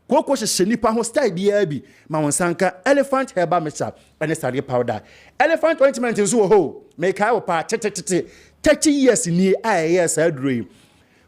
koko hye nipa ho style bia bi ma won sanka elephant herbal mixture ene Sadik powder elephant ointment nso ho make I pa 30 years ni yes adroi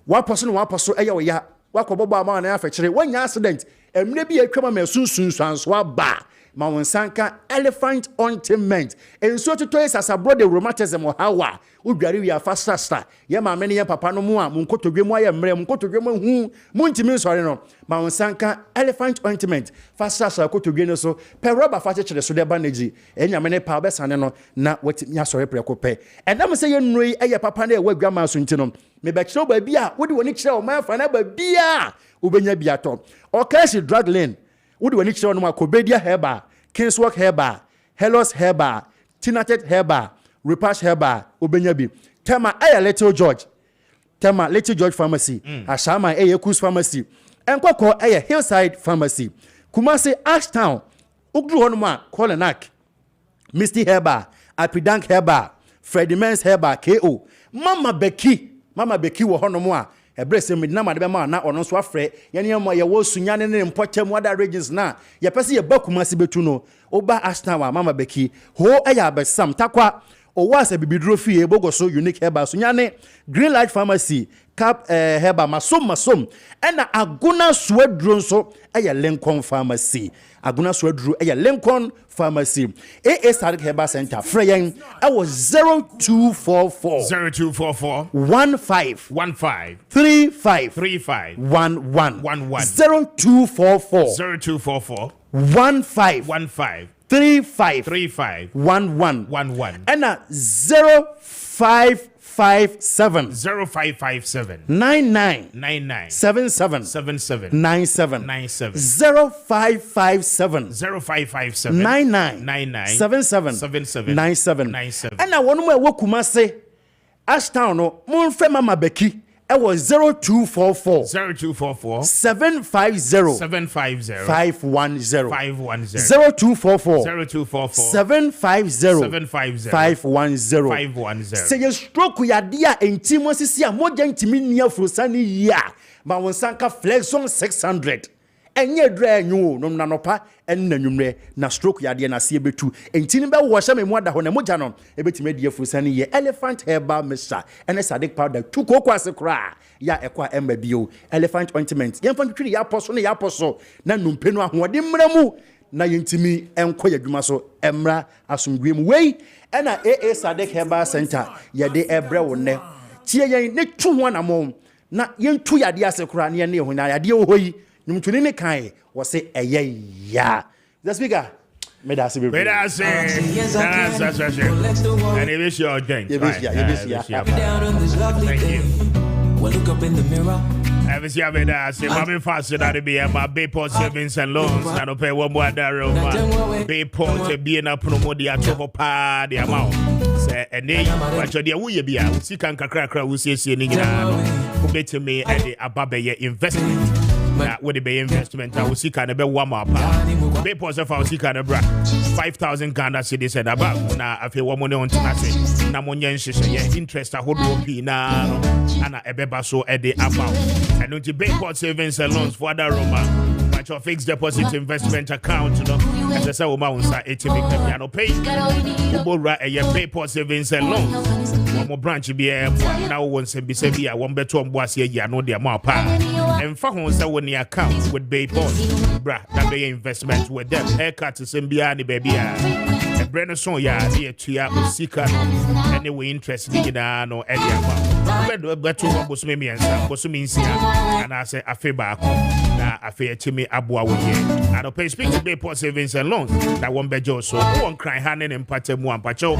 one person eye wo ya wakobobo ama na afekere wanya accident emne bi atwama ma sunsun so aba ma won sanka elephant ointment enso tuto isasa brother rheumatism hawa udware wi afa sasa ye ma mene ye papa no mu a mun kotodwemu aye mre mun kotodwemu hu mun ntimi sore no ma won sanka elephant ointment fa sasa kotodwenu so pe rubber fa chekere so de bandage enya mene pa obesane no na watimi asore preko pe enam se ye nnoi eye papa na e wadwama so ntino me be kire ba bia wodi woni kire o ma fa na ba bia ubenya bia to o cash drug lane wodi wani kire no Akobedia herba Kingswalk herba Hellos herba Tinatet herba Repash herba obenya bi tema aya Little George Pharmacy Ashama Kus Pharmacy enkoko aya Hillside Pharmacy Kumasi Ashtown ugru honoma Kolenak Misty herba Apidank herba Freddie Mens herba KO Mama Becky wo honomo a ebre me na made be ma na ono so afre ye ne ma ye wo sunyane ne mpɔkyam other regions na ye pese ye bakuma se betu no oba Ashton wa mama beki ho eya besam takwa owa se bibidro fie bogoso unique herbal sunyane green light pharmacy cap herbal masom ena aguna suadro nso eya Lincoln pharmacy aguna suadro eya Lincoln pharmacy AA Sadiq Herbal Center freyen I was 0244 15 35 11 0244 15 35 11 and 0557 99 77 97 0557 99 77 97 and I want to Kumase Ashtown no Munfe Mama Becky. I was 0244 750 510 0244 750 510 say you stroke ya dia entimo sisi a moja ntimi nia frosani ya ma wonsanka flex on 600 enye dra enyo no na nopa en nanwumre na stroke ya dia na se betu entini be wo hye memu ada ho na moja no ebetime dia frosani ye elephant herbal mixture ene Sadiq powder tu kokwa se kra ya ekwa emba bio elephant ointment yemfa twiri ya poso na ya poso na numpe no ahode mramu na yentimi enko yadwuma so emra asomdwe mu wei ena AA Sadiq Herbal Center ye de ebre wo ne tie yen ne tu ho na mom na yentu yade asekura ne ne ho na yade wo hoyi numtuni ne kan wo se eye ya the speaker me da se be and it is your thing yes down on this lovely day. Well, look up in the mirror. I was here with us. I'm faster than be my Bayport savings and loans. I don't pay one more darrow. Bayport being a promo the October party amount. Say, and then, but you're the way be out. See, can crack, we see, who bet me at the Ababe investment. With the Bay investment, I will see kind of be warm up. Bayport of our see kind of 5,000 Ghana cedis and above. Now, I feel one money on Tinasi. Namonyan, interest, I hold no now. Anna Ebeba so at the amount. And on the Bayport savings and loans for that Roma. But your fixed deposit investment account, you know, as I say, Oma, 80 big piano pay. Ubora a Bayport savings and loans. One more branch be now once and be Sabia, one better on Boasia, ya know the amount. And Fahon when the account with Bayport, bra, that be investment with them. Haircut to Simbiani, baby. And Brenner Son, ya, dear Tia, Sika, anyway, interested in no any amount. But two was me and some was means, and I say, I feel back. Now, I fear to me, Abua with you. I don't pay speak to Bayport savings and loans. That one bejo so one cry handing and patem one pacho.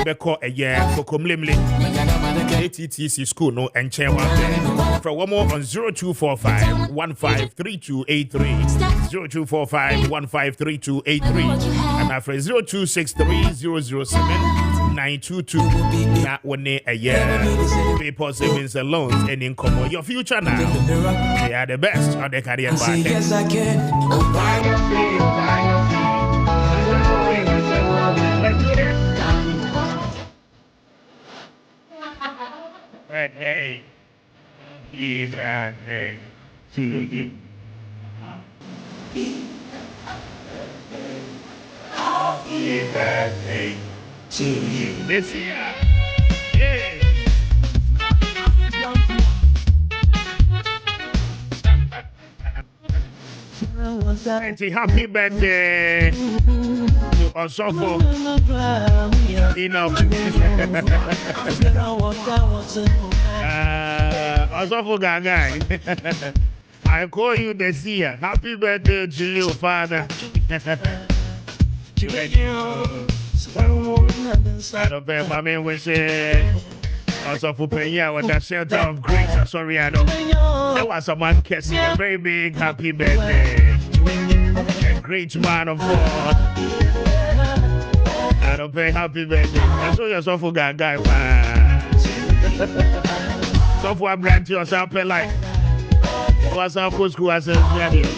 Be call a year for Comlimli. ATTC school no and chair one for one more on 0245 153283 0245 153283 and after 0263 007 922 that one a year Bayport savings and loans and income your future now they are the best on the career back. Yes, I can. But hey, he's a hey. He's a hey. This year. Yeah. Happy birthday to Osofo. Enough. Osofo Gagai. I call you the seer. Happy birthday to you, Father. I don't pay my man with Osofo Penya with the shelter of grace. Sorry, I don't. That was someone kissing a very big happy birthday. A great man of God. I don't pay happy birthday. I saw your Osofo Gagai. So for brand to yourself, like, what's our school as a radio?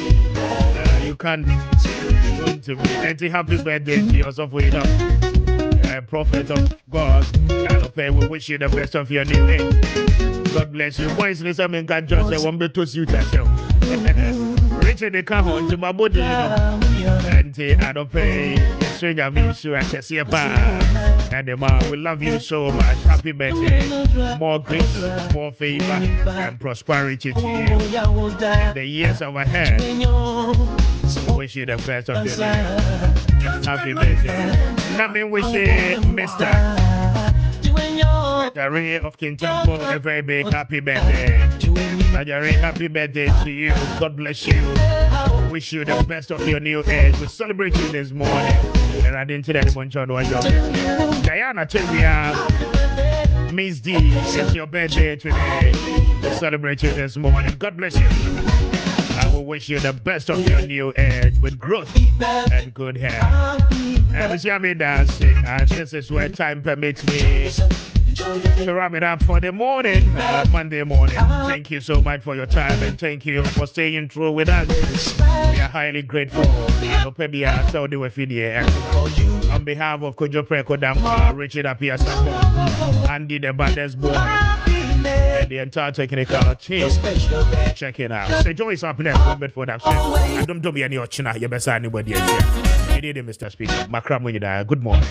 You can't go to me. And happy birthday to yourself, you know. Prophet of God. I don't pay. We wish you the best of your new name. God bless you. Boys, listen, I can just say one bit to suit yourself. Richard, they come on to my body, and I don't pay. Stranger me, sure I can see a bar. And the man, we love you so much. Happy birthday. More grace, more favor, and prosperity to you. The years of ahead. We wish you the best of your life. Happy birthday. Nothing wish you, Mr. Jerry of King Temple, a very big happy birthday. Jerry, happy birthday to you. God bless you. Wish you the best of your new age. We celebrate you this morning. And I didn't tell anyone, John, Diana, tell me, Miss D, it's your birthday today. We celebrate you this morning. God bless you. I will wish you the best of your new age with growth and good hair. And we see me dancing, and this is where time permits me to wrap it up for the morning, Monday morning. Thank you so much for your time, and thank you for staying true with us. We are highly grateful. On behalf of Kojo Prekodam, Richard Appiah Kubi, Andy the baddest boy, and the entire technical team. Check it out. Say Joyce up next, moment for that. I don't do any ochina. You best anybody else. You did it, Mr. Speaker. Makram when you die. Good morning.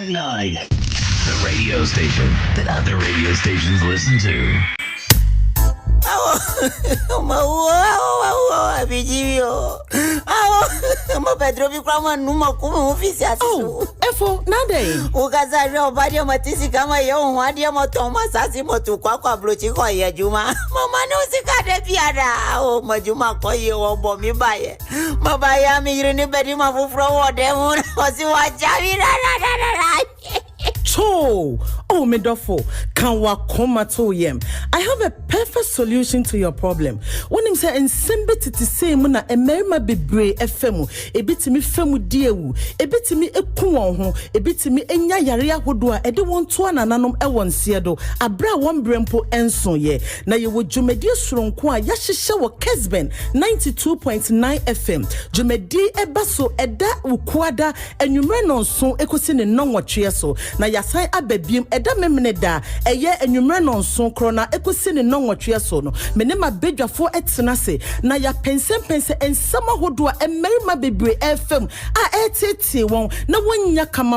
The radio station that other radio stations listen to. Oh, Efo, nade. Ukaza leo baada matisi kama yao hadi mo Thomas asimo tu kwa blochi kwa ya Juma. Mama no usikate piada. Oh, majuma kwa hiyo ombo mibaye. Mabaya migrini bedi mafufro wode mun. Wasiwachawi la. So, oh, Medofo, can wa koma to yem. I have a perfect solution to your problem. When him say en sembe titi say muna emerima bebre efemu, ebitimi femu diewu, ebitimi eku won ho, ebitimi enya yare ahodo a ede won to anananom e won siedo, abra won brempo enso ye. Na ye wo dwumedi soronko a ya hyehye wo Kessben 92.9 FM. Dwumedi ebaso eda ukuada enwumre nonso ekosi ne nonwotwe so. Na yasan ababiem eda memne da eye enwumre nonso krona ekosi ne nonwotwe so no. Mene ma bedwafo etena se na ya pense ensama hodo a emerima bebre FM a etete won na wonya kama